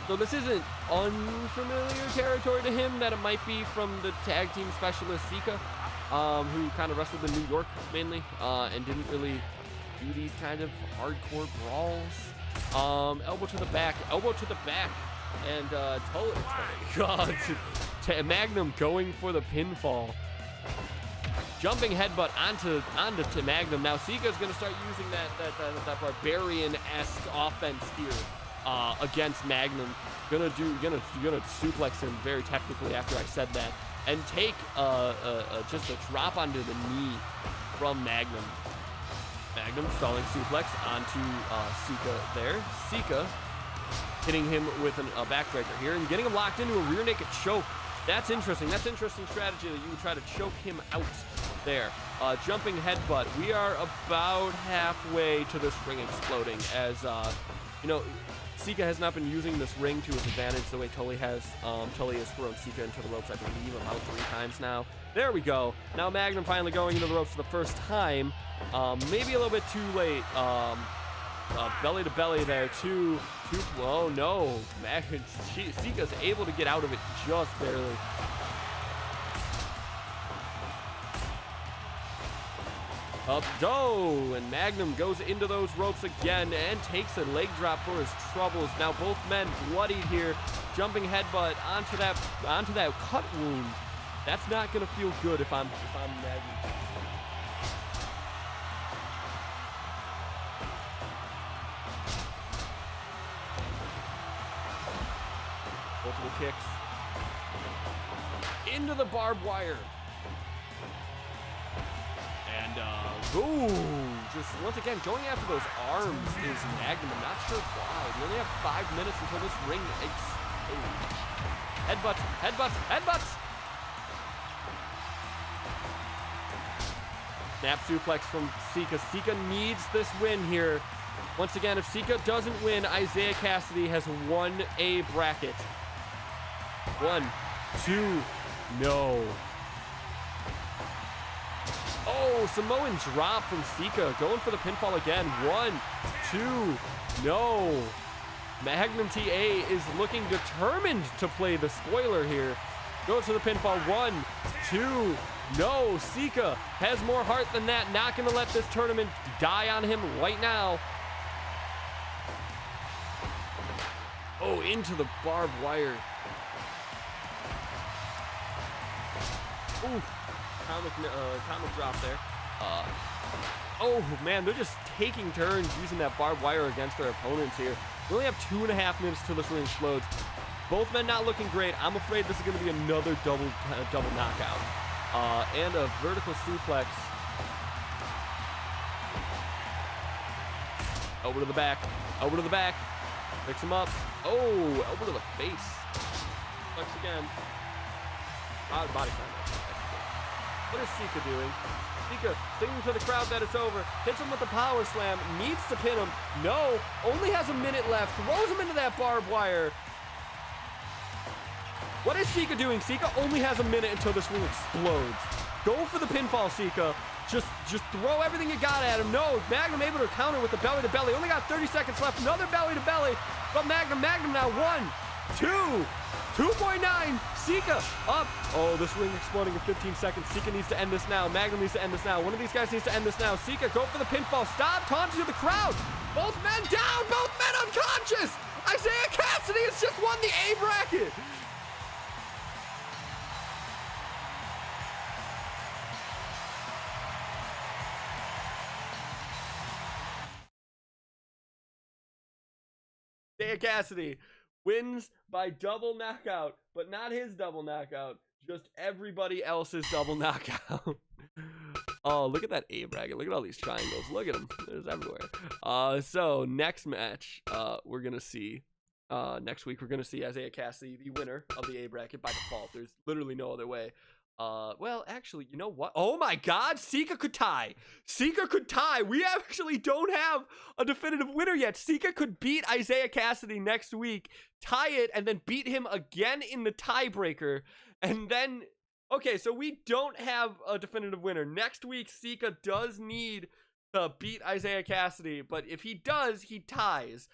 so this isn't unfamiliar territory to him that it might be from the tag team specialist Sika, who kind of wrestled in New York mainly, and didn't really do these kind of hardcore brawls. Elbow to the back, and God, Magnum going for the pinfall. Jumping headbutt onto Magnum. Now Sika's gonna start using that barbarian-esque offense here against Magnum. Gonna suplex him very technically after I said that, and take just a drop onto the knee from Magnum. Magnum stalling suplex onto Sika there. Sika hitting him with a backbreaker here and getting him locked into a rear naked choke. That's interesting. That's interesting strategy that you would try to choke him out there. Jumping headbutt. We are about halfway to this ring exploding as, you know, Sika has not been using this ring to his advantage the way Tully has. Tully has thrown Sika into the ropes, I believe, about 3 times now. There we go. Now Magnum finally going into the ropes for the first time. Maybe a little bit too late. Belly to belly there. Oh no. Sika's able to get out of it just barely. Up go, and Magnum goes into those ropes again and takes a leg drop for his troubles. Now both men bloodied here. Jumping headbutt onto that cut wound. That's not gonna feel good if I'm Magnum. Multiple kicks into the barbed wire. And just once again going after those arms is Magnum. I'm not sure why. We only have 5 minutes until this ring explodes. Headbutts. Snap suplex from Sika. Sika needs this win here. Once again, if Sika doesn't win, Isaiah Cassidy has won a bracket. 1, 2, no. Oh, Samoan drop from Sika. Going for the pinfall again. 1, 2, no. Magnum TA is looking determined to play the spoiler here. Goes to the pinfall. 1, 2, no. Sika has more heart than that. Not going to let this tournament die on him right now. Oh, into the barbed wire. Ooh. Comic drop there. Oh man, they're just taking turns using that barbed wire against their opponents here. We only have 2.5 minutes till this ring explodes. Both men not looking great. I'm afraid this is going to be another double knockout. And a vertical suplex. Over to the back. Picks him up. Oh, elbow to the face. Flex again. Body slam. What is Sika doing? Sika singing to the crowd that it's over. Hits him with the power slam. Needs to pin him. No. Only has a minute left. Throws him into that barbed wire. What is Sika doing? Sika only has a minute until this ring explodes. Go for the pinfall, Sika. Just throw everything you got at him. No. Magnum able to counter with the belly to belly. Only got 30 seconds left. Another belly to belly. But Magnum now 1, 2, 2.9. Sika up. Oh, this ring exploding in 15 seconds. Sika needs to end this now. Magnum needs to end this now. One of these guys needs to end this now. Sika, go for the pinfall. Stop. Taunting to the crowd. Both men down. Both men unconscious. Isaiah Cassidy has just won the A bracket. Isaiah Cassidy wins by double knockout, but not his double knockout, just everybody else's double knockout. Oh, look at that A bracket. Look at all these triangles. Look at them. There's everywhere. So next match, we're gonna see. Next week we're gonna see Isaiah Cassidy, the winner of the A bracket by default. There's literally no other way. Well, actually, you know what? Oh my God, Sika could tie. Sika could tie. We actually don't have a definitive winner yet. Sika could beat Isaiah Cassidy next week, tie it, and then beat him again in the tiebreaker, and then. Okay, so we don't have a definitive winner. Next week, Sika does need to beat Isaiah Cassidy, but if he does, he ties.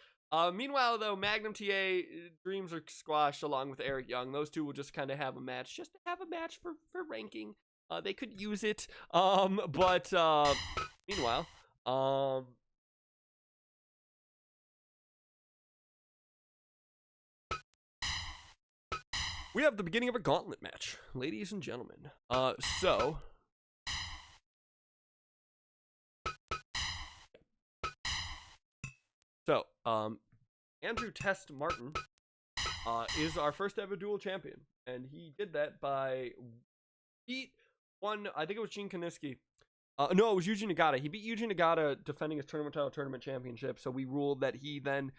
Meanwhile, though, Magnum TA dreams are squashed along with Eric Young. Those two will just kind of have a match, just to have a match for ranking. They could use it. But meanwhile, we have the beginning of a gauntlet match, ladies and gentlemen. So Andrew Test Martin is our first ever dual champion, and he did that by beat one. I think it was Gene Kaniski. No, it was Yuji Nagata. He beat Yuji Nagata, defending his tournament championship. So we ruled that he then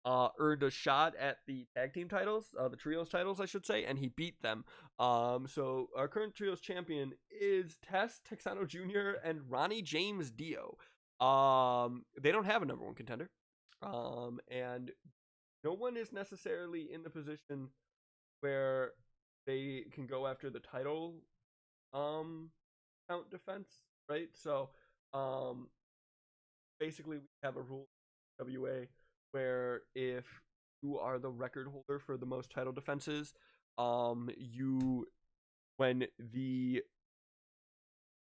earned a shot at the tag team titles, the trios titles, I should say, and he beat them. So our current trios champion is Test, Texano Jr., and Ronnie James Dio. They don't have a number one contender. And no one is necessarily in the position where they can go after the title count defense, right? So basically we have a rule in TTWA where if you are the record holder for the most title defenses, when the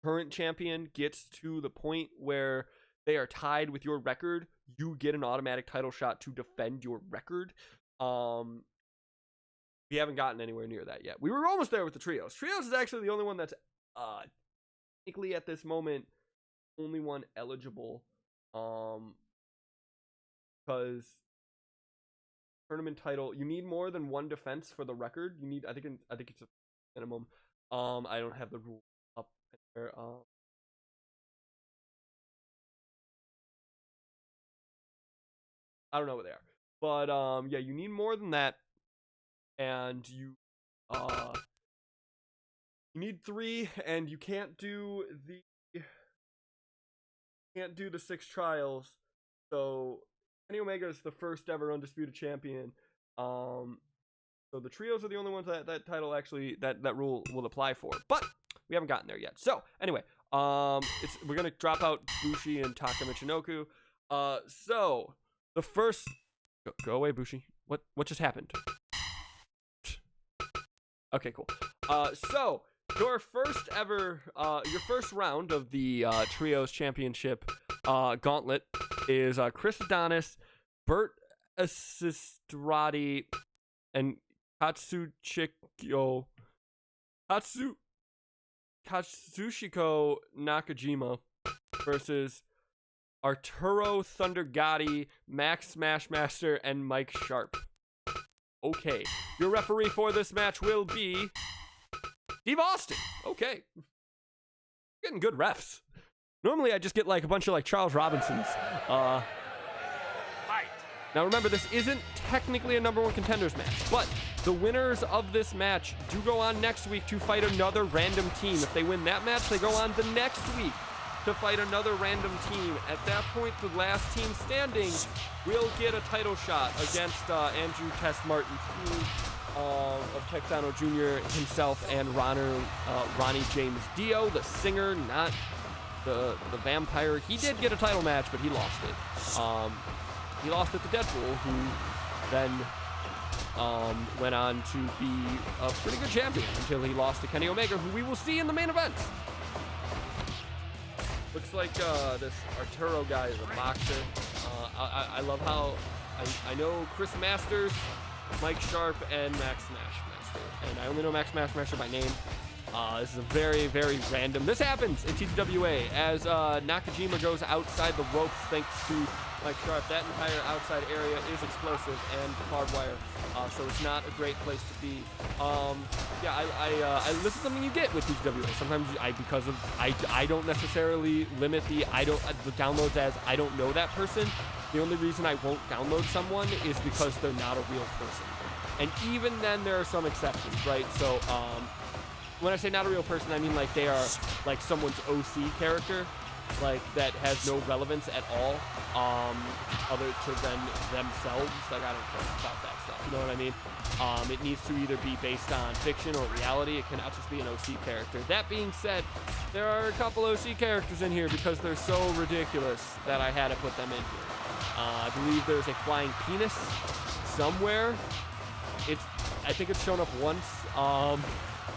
current champion gets to the point where they are tied with your record, you get an automatic title shot to defend your record. We haven't gotten anywhere near that yet. We were almost there with the trios. Trios is actually the only one that's technically at this moment only one eligible, because tournament title, you need more than one defense for the record. You need, I think it's a minimum. I don't have the rule up there. I don't know what they are, but yeah, you need more than that, and you need 3, and you can't do the 6 trials. So Kenny Omega is the first ever undisputed champion. So the trios are the only ones that title actually that rule will apply for, but we haven't gotten there yet. So anyway, we're gonna drop out Bushi and Taka Michinoku. So the first, go away, Bushi. What just happened? Okay, cool. So your first round of the trios championship gauntlet is Chris Adonis, Bert Asistrati, and Katsushiko Nakajima versus Arturo Thunder Gotti, Max Smashmaster, and Mike Sharp. Okay, your referee for this match will be Steve Austin. Okay, getting good refs. Normally I just get like a bunch of like Charles Robinsons. Fight. Now remember, this isn't technically a number one contenders match, but the winners of this match do go on next week to fight another random team. If they win that match, they go on the next week to fight another random team. At that point, the last team standing will get a title shot against Andrew Test Martin, of Texano Jr. himself, and Ronnie James Dio, the singer, not the vampire. He did get a title match, but he lost it. He lost it to Deadpool, who then went on to be a pretty good champion until he lost to Kenny Omega, who we will see in the main event. Looks like this Arturo guy is a boxer. I love how I know Chris Masters, Mike Sharp, and Max Smashmaster. And I only know Max Smashmaster by name. This is a very, very random. This happens in TTWA as Nakajima goes outside the ropes thanks to Mike Sharp. That entire outside area is explosive and barbed wire, so it's not a great place to be. This is something you get with TTWA. Sometimes I don't necessarily limit the downloads as I don't know that person. The only reason I won't download someone is because they're not a real person. And even then, there are some exceptions, right? So, when I say not a real person, I mean like they are like someone's OC character, like that has no relevance at all, other than themselves. Like I don't care about that stuff. You know what I mean? It needs to either be based on fiction or reality. It cannot just be an OC character. That being said, there are a couple OC characters in here because they're so ridiculous that I had to put them in here. I believe there's a flying penis somewhere. I think it's shown up once.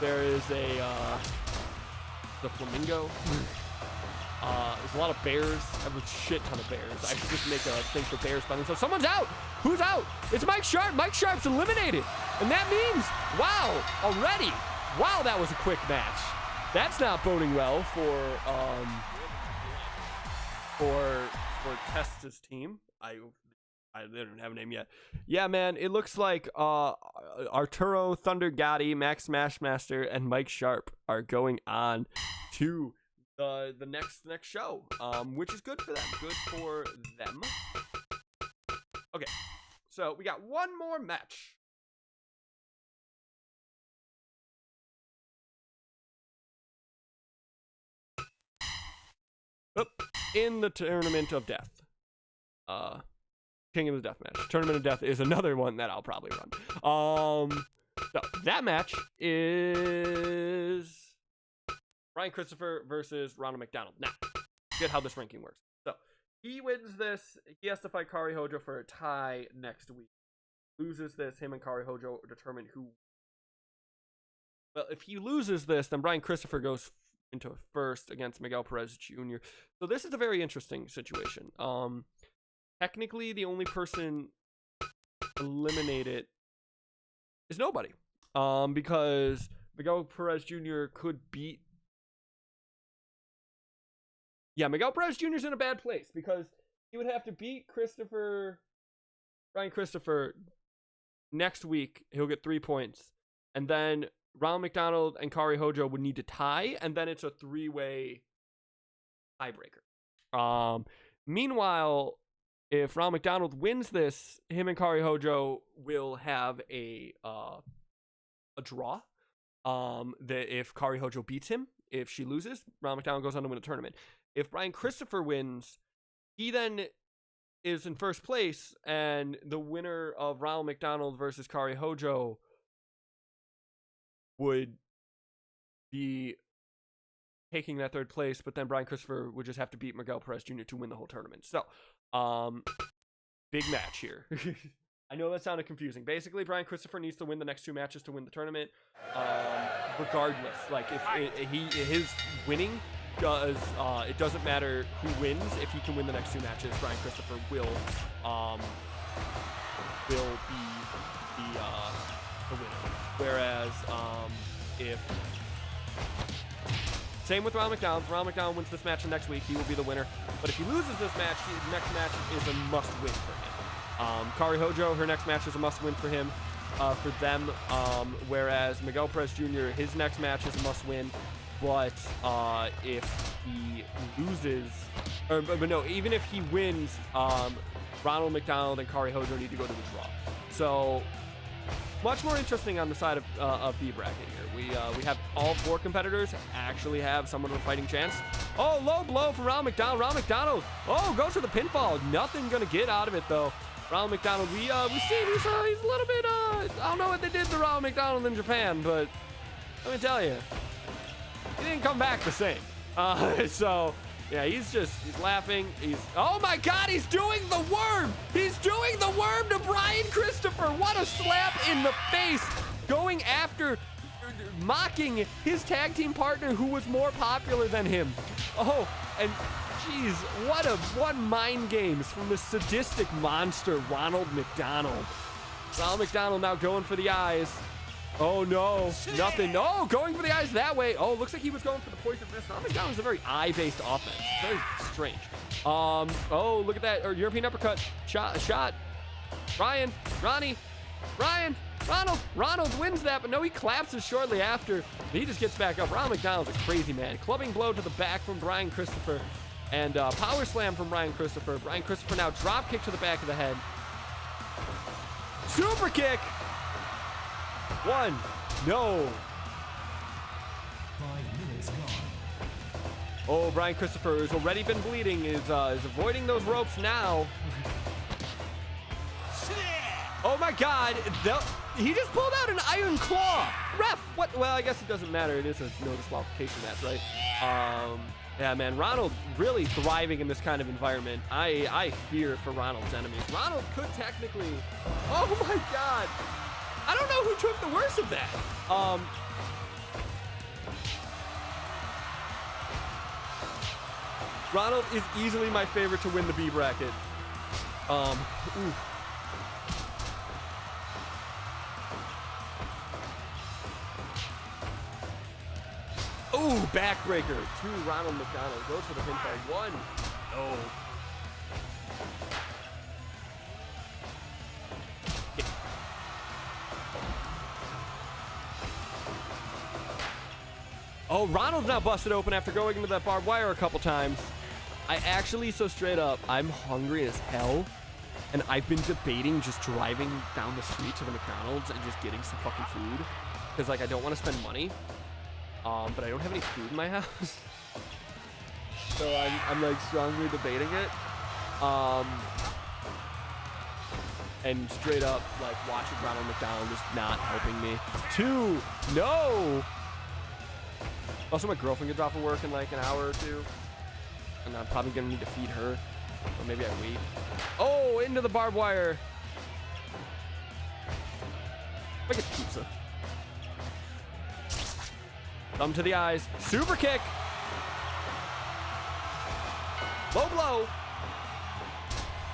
There is the flamingo. There's a lot of bears. I have a shit ton of bears. I should just make a thing for bears by themselves. Someone's out. Who's out? It's Mike Sharp. Mike Sharp's eliminated. And that means, wow, already. Wow, that was a quick match. That's not boding well for Testa's team. They don't have a name yet. Yeah, man, it looks like Arturo Thunder Gotti, Max Smashmaster, and Mike Sharp are going on to the next show, which is good for them. Good for them. Okay, so we got one more match. In the Tournament of Death. King of the Deathmatch. Tournament of Death is another one that I'll probably run. So that match is Brian Christopher versus Ronald McDonald. Now, get how this ranking works. So he wins this. He has to fight Kari Hojo for a tie next week. Loses this, him and Kari Hojo determine who. Well, if he loses this, then Brian Christopher goes into first against Miguel Perez Jr. So this is a very interesting situation. Technically, the only person eliminated is nobody. Because Miguel Perez Jr. could beat. Yeah, Miguel Perez Jr. is in a bad place because he would have to beat Brian Christopher next week. He'll get 3 points. And then Ronald McDonald and Kari Hojo would need to tie, and then it's a 3-way tiebreaker. Meanwhile, if Ronald McDonald wins this, him and Kari Hojo will have a draw. That if Kari Hojo beats him, if she loses, Ronald McDonald goes on to win the tournament. If Brian Christopher wins, he then is in first place, and the winner of Ronald McDonald versus Kari Hojo would be taking that third place, but then Brian Christopher would just have to beat Miguel Perez Jr. to win the whole tournament. So, big match here. I know that sounded confusing. Basically, Brian Christopher needs to win the next 2 matches to win the tournament. Regardless, like if his winning does, it doesn't matter who wins. If he can win the next 2 matches, Brian Christopher will be the winner. Whereas, same with Ronald McDonald. If Ronald McDonald wins this match next week, he will be the winner. But if he loses this match, his next match is a must-win for him. Kari Hojo, her next match is a must-win for him, for them. Whereas Miguel Perez Jr., his next match is a must-win. But if he loses, but no, even if he wins, Ronald McDonald and Kari Hojo need to go to the draw. So much more interesting on the side of B bracket here. We have all 4 competitors actually have somewhat of a fighting chance. Oh, low blow from Ronald McDonald. Ronald McDonald, oh, goes for the pinfall. Nothing gonna get out of it though. Ronald McDonald, we see he's a little bit, I don't know what they did to Ronald McDonald in Japan, but let me tell you, he didn't come back the same. So yeah, he's laughing. Oh my God, he's doing the worm. He's doing the worm to Brian Christopher. What a slap in the face, going after, mocking his tag team partner who was more popular than him. Oh, and geez, what mind games from the sadistic monster, Ronald McDonald. Ronald McDonald now going for the eyes. Oh, no. Nothing. No, going for the eyes that way. Oh, looks like he was going for the poison fist. Ronald McDonald is a very eye-based offense. Very strange. Oh, look at that. Or European uppercut. Shot. Ryan. Ronald wins that, but no, he collapses shortly after. He just gets back up. Ronald McDonald's a crazy man. Clubbing blow to the back from Brian Christopher. And power slam from Brian Christopher. Brian Christopher now drop kick to the back of the head. Super kick. One. No. 5 minutes gone. Oh, Brian Christopher has already been bleeding. Is avoiding those ropes now. Oh my God. He just pulled out an iron claw. Ref. What? Well, I guess it doesn't matter. It is a no disqualification match, right? Yeah, man, Ronald really thriving in this kind of environment. I fear for Ronald's enemies. Ronald could technically, oh my God. I don't know who took the worst of that. Ronald is easily my favorite to win the B bracket. Ooh. Ooh, backbreaker to Ronald McDonald. Goes for the pinfall. One. No. Oh, Ronald's now busted open after going into that barbed wire a couple times. I actually, so straight up, I'm hungry as hell. And I've been debating just driving down the street to the McDonald's and just getting some fucking food. Because, like, I don't want to spend money. But I don't have any food in my house. So I'm like strongly debating it. And straight up, like, watching Ronald McDonald is not helping me. Two, no. Also, my girlfriend gets off of work in like an hour or two. And I'm probably gonna need to feed her. Or maybe I wait. Oh, into the barbed wire. Like a pizza. Thumb to the eyes. Super kick. Low blow.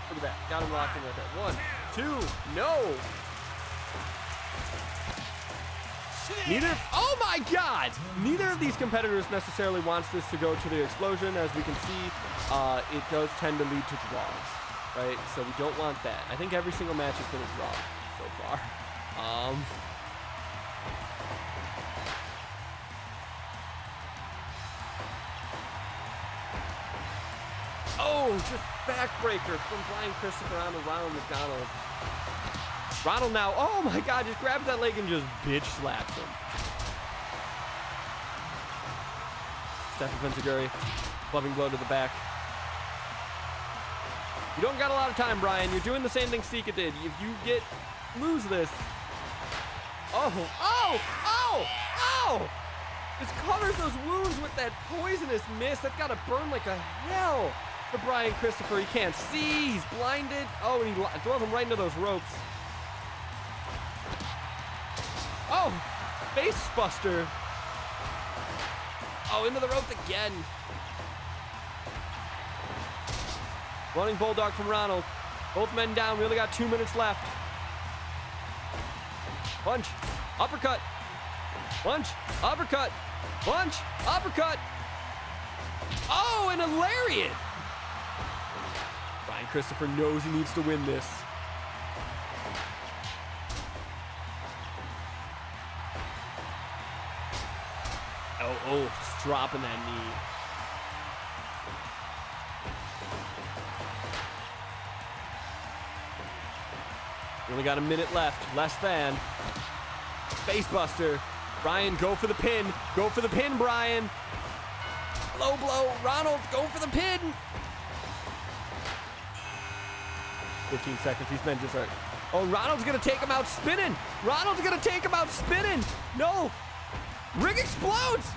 Look at that. Got him locked in right there. One, two, no. Neither, oh my God! Neither of these competitors necessarily wants this to go to the explosion. As we can see, it does tend to lead to draws, right? So we don't want that. I think every single match has been a draw so far. Oh, just backbreaker from Brian Christopher on to Ronald McDonald. Ronald now, oh my God, just grabs that leg and just bitch slaps him. Stefan Fenziguri, clubbing blow to the back. You don't got a lot of time, Brian. You're doing the same thing Sika did. If you lose this. Oh! Just covers those wounds with that poisonous mist. That's gotta burn like a hell for Brian Christopher. He can't see, he's blinded. Oh, and he throws him right into those ropes. Oh, face buster. Oh, into the ropes again. Running bulldog from Ronald. Both men down. We only got 2 minutes left. Punch, uppercut, punch, uppercut, punch, uppercut. Oh, and a lariat. Brian Christopher knows he needs to win this. Oh, just dropping that knee. We only got a minute left. Less than. Facebuster. Brian, go for the pin. Go for the pin, Brian. Low blow. Ronald, go for the pin. 15 seconds. These men just are. Oh, Ronald's going to take him out spinning. Ronald's going to take him out spinning. No. Ring explodes.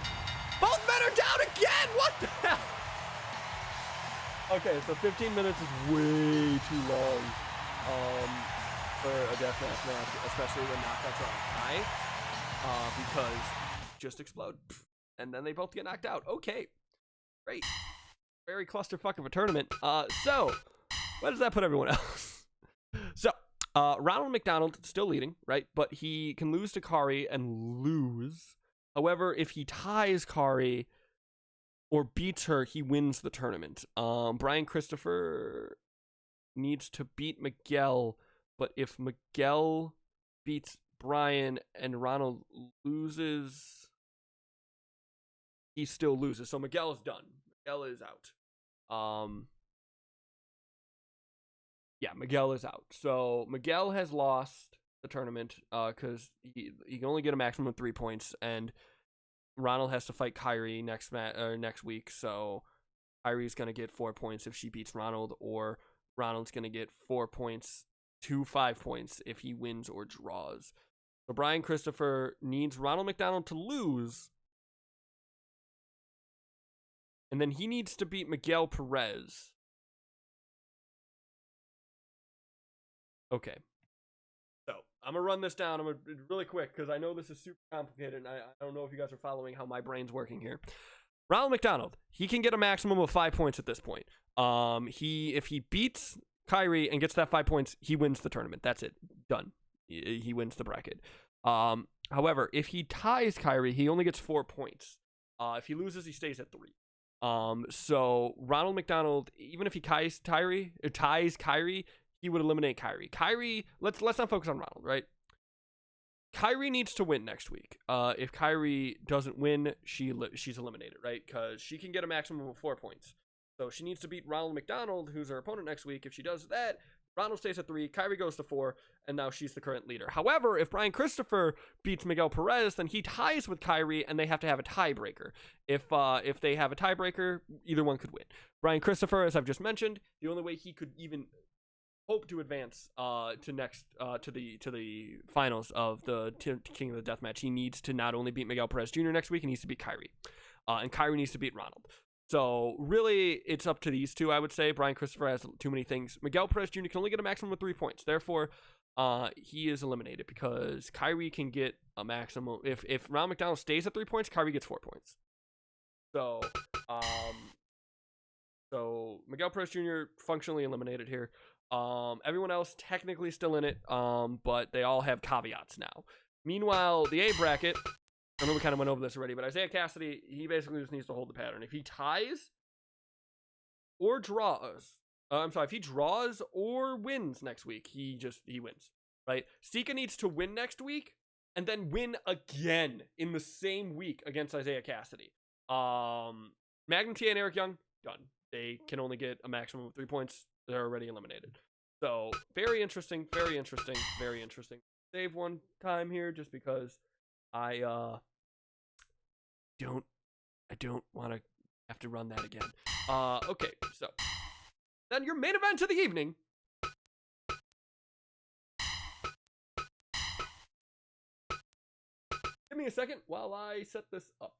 Both men are down again. What the hell? Okay, so 15 minutes is way too long for a deathmatch match, especially when knockouts are on high, because just explode, and then they both get knocked out. Okay, great. Very clusterfuck of a tournament. So, where does that put everyone else? So, Ronald McDonald still leading, right? But he can lose to Kari and lose. However, if he ties Kari or beats her, he wins the tournament. Brian Christopher needs to beat Miguel, but if Miguel beats Brian and Ronald loses, he still loses. So Miguel is done. Miguel is out. Yeah, Miguel is out. So Miguel has lost the tournament because he can only get a maximum of 3 points, and Ronald has to fight Kyrie next week. So Kyrie's gonna get 4 points if she beats Ronald, or Ronald's gonna get 4 points to 5 points if he wins or draws. So Brian Christopher needs Ronald McDonald to lose, and then he needs to beat Miguel Perez. Okay. So I'm going to run this down. I'm going to really quick because I know this is super complicated, and I don't know if you guys are following how my brain's working here. Ronald McDonald, he can get a maximum of 5 points at this point. If he beats Kyrie and gets that 5 points, he wins the tournament. That's it. Done. He wins the bracket. However, if he ties Kyrie, he only gets 4 points. If he loses, he stays at 3. So Ronald McDonald, even if he ties Kyrie, he would eliminate Kyrie. Kyrie, let's not focus on Ronald, right? Kyrie needs to win next week. If Kyrie doesn't win, she's eliminated, right? Because she can get a maximum of 4 points. So she needs to beat Ronald McDonald, who's her opponent next week. If she does that, Ronald stays at 3, Kyrie goes to 4, and now she's the current leader. However, if Brian Christopher beats Miguel Perez, then he ties with Kyrie, and they have to have a tiebreaker. If they have a tiebreaker, either one could win. Brian Christopher, as I've just mentioned, the only way he could even hope to advance to the finals of the King of the Deathmatch, he needs to not only beat Miguel Perez Jr. next week, he needs to beat Kyrie, and Kyrie needs to beat Ronald. So really, it's up to these two, I would say. Brian Christopher has too many things. Miguel Perez Jr. can only get a maximum of 3 points. Therefore, he is eliminated because Kyrie can get a maximum. If Ronald McDonald stays at 3 points, Kyrie gets 4 points. So Miguel Perez Jr. functionally eliminated here. Everyone else technically still in it, but they all have caveats now. Meanwhile, the A bracket, I know we kind of went over this already, but Isaiah Cassidy, he basically just needs to hold the pattern. If he ties or draws, if he draws or wins next week, he wins, right? Sika needs to win next week and then win again in the same week against Isaiah Cassidy. Magnum TA and Eric Young, done. They can only get a maximum of 3 points. They're already eliminated. So very interesting. Save one time here just because I don't want to have to run that again. Okay, so then your main event of the evening. Give me a second while I set this up.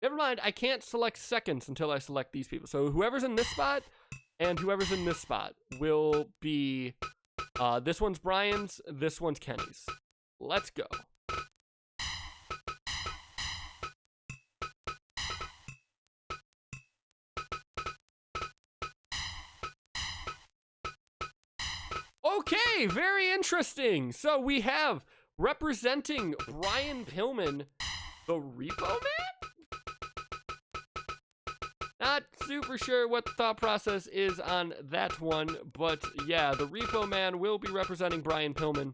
Never mind, I can't select seconds until I select these people. So whoever's in this spot and whoever's in this spot will be, this one's Brian's, this one's Kenny's. Let's go. Okay, very interesting. So we have representing Brian Pillman, the Repo Man? Not super sure what the thought process is on that one, but yeah, the Repo Man will be representing Brian Pillman.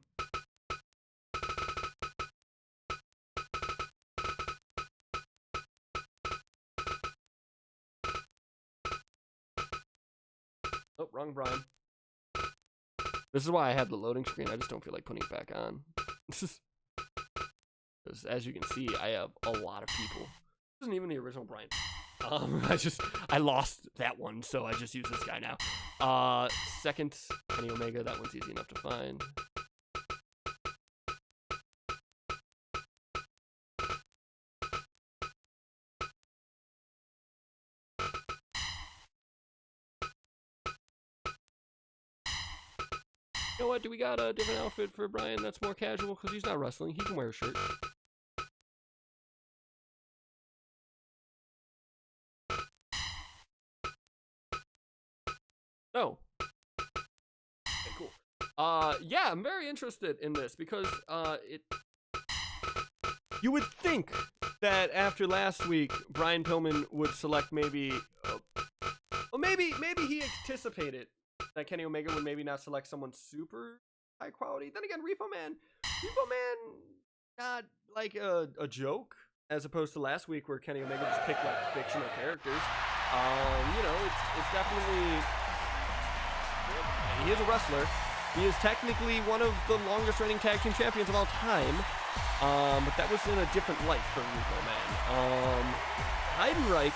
Oh, wrong Brian. This is why I have the loading screen. I just don't feel like putting it back on. Because as you can see, I have a lot of people. This isn't even the original Brian. I lost that one, so I just use this guy now. Second, Kenny Omega, that one's easy enough to find. You know what? Do we got a different outfit for Brian that's more casual? Because he's not wrestling. He can wear a shirt. No. Okay, cool. Yeah, I'm very interested in this because you would think that after last week, Brian Pillman would select maybe, well, maybe he anticipated that Kenny Omega would maybe not select someone super high quality. Then again, Repo Man, not like a joke as opposed to last week where Kenny Omega just picked like fictional characters. You know, it's definitely, he is a wrestler. He is technically one of the longest reigning tag team champions of all time. But that was in a different light for Repo Man. Heidenreich,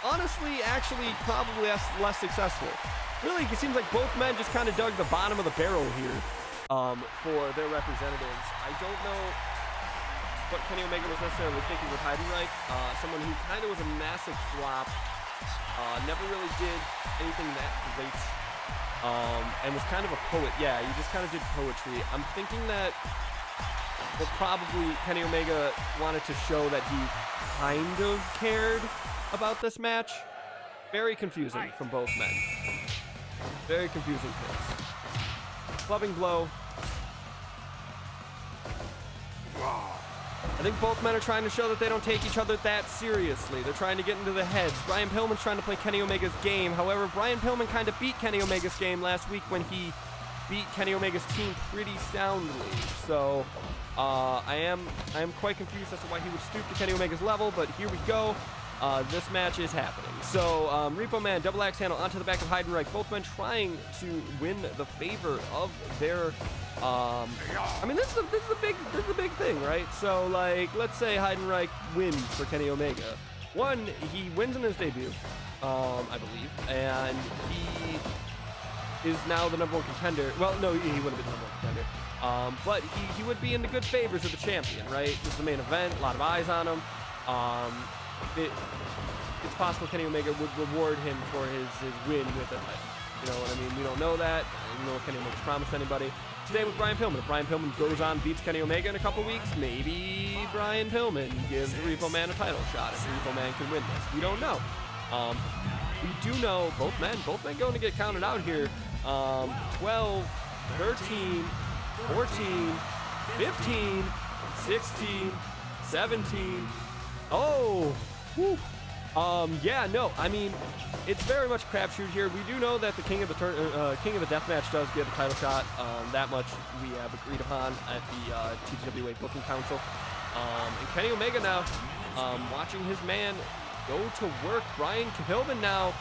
honestly, actually probably less successful. Really, it seems like both men just kind of dug the bottom of the barrel here for their representatives. I don't know what Kenny Omega was necessarily thinking with Heidenreich. Someone who kind of was a massive flop, never really did anything that great. And was kind of a poet. Yeah, he just kind of did poetry. I'm thinking that probably Kenny Omega wanted to show that he kind of cared about this match. Very confusing from both men. Very confusing picks. Clubbing blow. I think both men are trying to show that they don't take each other that seriously. They're trying to get into the heads. Brian Pillman's trying to play Kenny Omega's game. However, Brian Pillman kind of beat Kenny Omega's game last week when he beat Kenny Omega's team pretty soundly. So I am quite confused as to why he would stoop to Kenny Omega's level, but here we go. This match is happening. So Repo Man, double axe handle onto the back of Heidenreich. Both men trying to win the favor of their. I mean, this is a big thing, right? So like, let's say Heidenreich wins for Kenny Omega. One, he wins in his debut, I believe, and he is now the #1 contender. Well, no, he wouldn't have been the #1 contender. But he would be in the good favors of the champion, right? This is the main event, a lot of eyes on him. It's possible Kenny Omega would reward him for his win with the title. You know what I mean? We don't know that. I don't know what Kenny Omega's promised anybody. Today with Brian Pillman. If Brian Pillman goes on, beats Kenny Omega in a couple weeks, maybe Brian Pillman gives Repo Man a title shot. If Repo Man can win this, we don't know. We do know both men going to get counted out here. 12, 13, 14, 15, 16, 17. Oh, whew. Yeah, no, I mean, it's very much a crapshoot here. We do know that the King of the Deathmatch does get a title shot. That much we have agreed upon at the TTWA Booking Council. And Kenny Omega now, watching his man go to work. Brian Pillman now,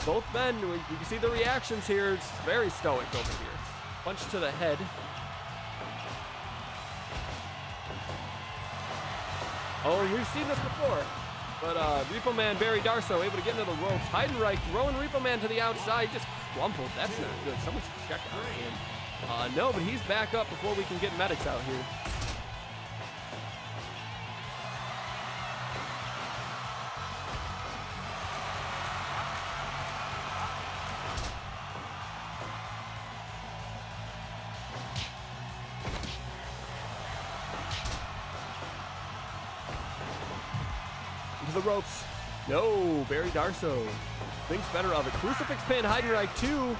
both men, you can see the reactions here. It's very stoic over here. Punch to the head. Oh, we've seen this before. But Repo Man, Barry Darso, able to get into the ropes. Heidenreich throwing Repo Man to the outside. Just crumpled. That's not good. Someone should check on him. No, but he's back up before we can get medics out here. The ropes. No, Barry Darso thinks better of it. Crucifix pin, Heidenreich 2.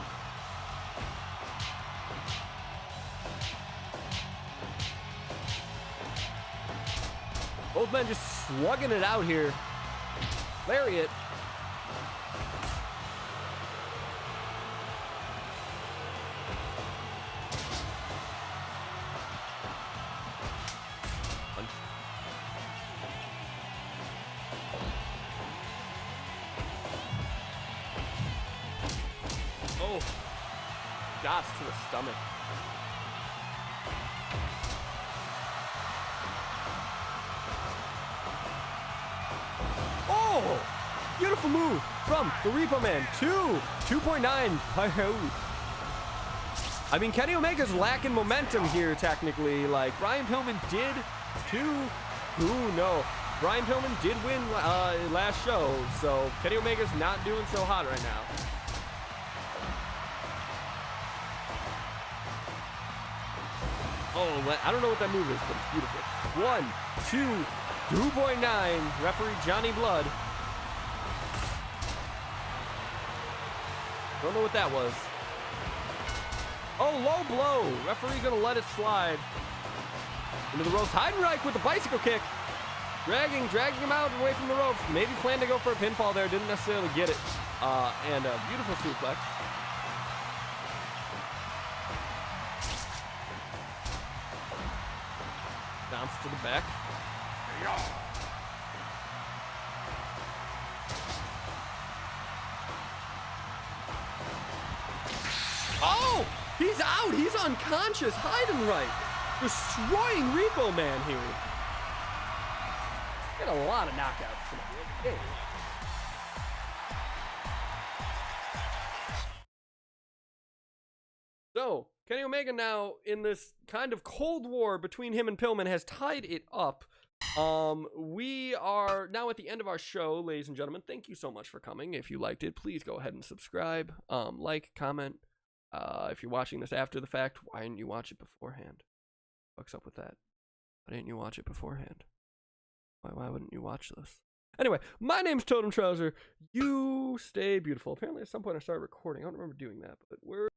Both men just slugging it out here. Lariat. Oh, shots to the stomach. Oh, beautiful move from the Repo Man. 2.9. I mean, Kenny Omega's lacking momentum here, technically. Like, Brian Pillman did Brian Pillman did win last show, so Kenny Omega's not doing so hot right now. Oh, I don't know what that move is, but it's beautiful. 1, 2, Duboy 9, referee Johnny Blood. Don't know what that was. Oh, low blow. Referee gonna let it slide. Into the ropes. Heidenreich with the bicycle kick. Dragging him out away from the ropes. Maybe planned to go for a pinfall there. Didn't necessarily get it. And a beautiful suplex. Bounce to the back. Oh! He's out! He's unconscious! Heidenreich! Destroying Rico Man here. Get a lot of knockouts tonight. So, Kenny Omega now, in this kind of cold war between him and Pillman, has tied it up. We are now at the end of our show, ladies and gentlemen. Thank you so much for coming. If you liked it, please go ahead and subscribe, like, comment. If you're watching this after the fact, why didn't you watch it beforehand? What's up with that? Why didn't you watch it beforehand? Why wouldn't you watch this? Anyway, my name's Totem Trouser. You stay beautiful. Apparently at some point I started recording. I don't remember doing that, but we're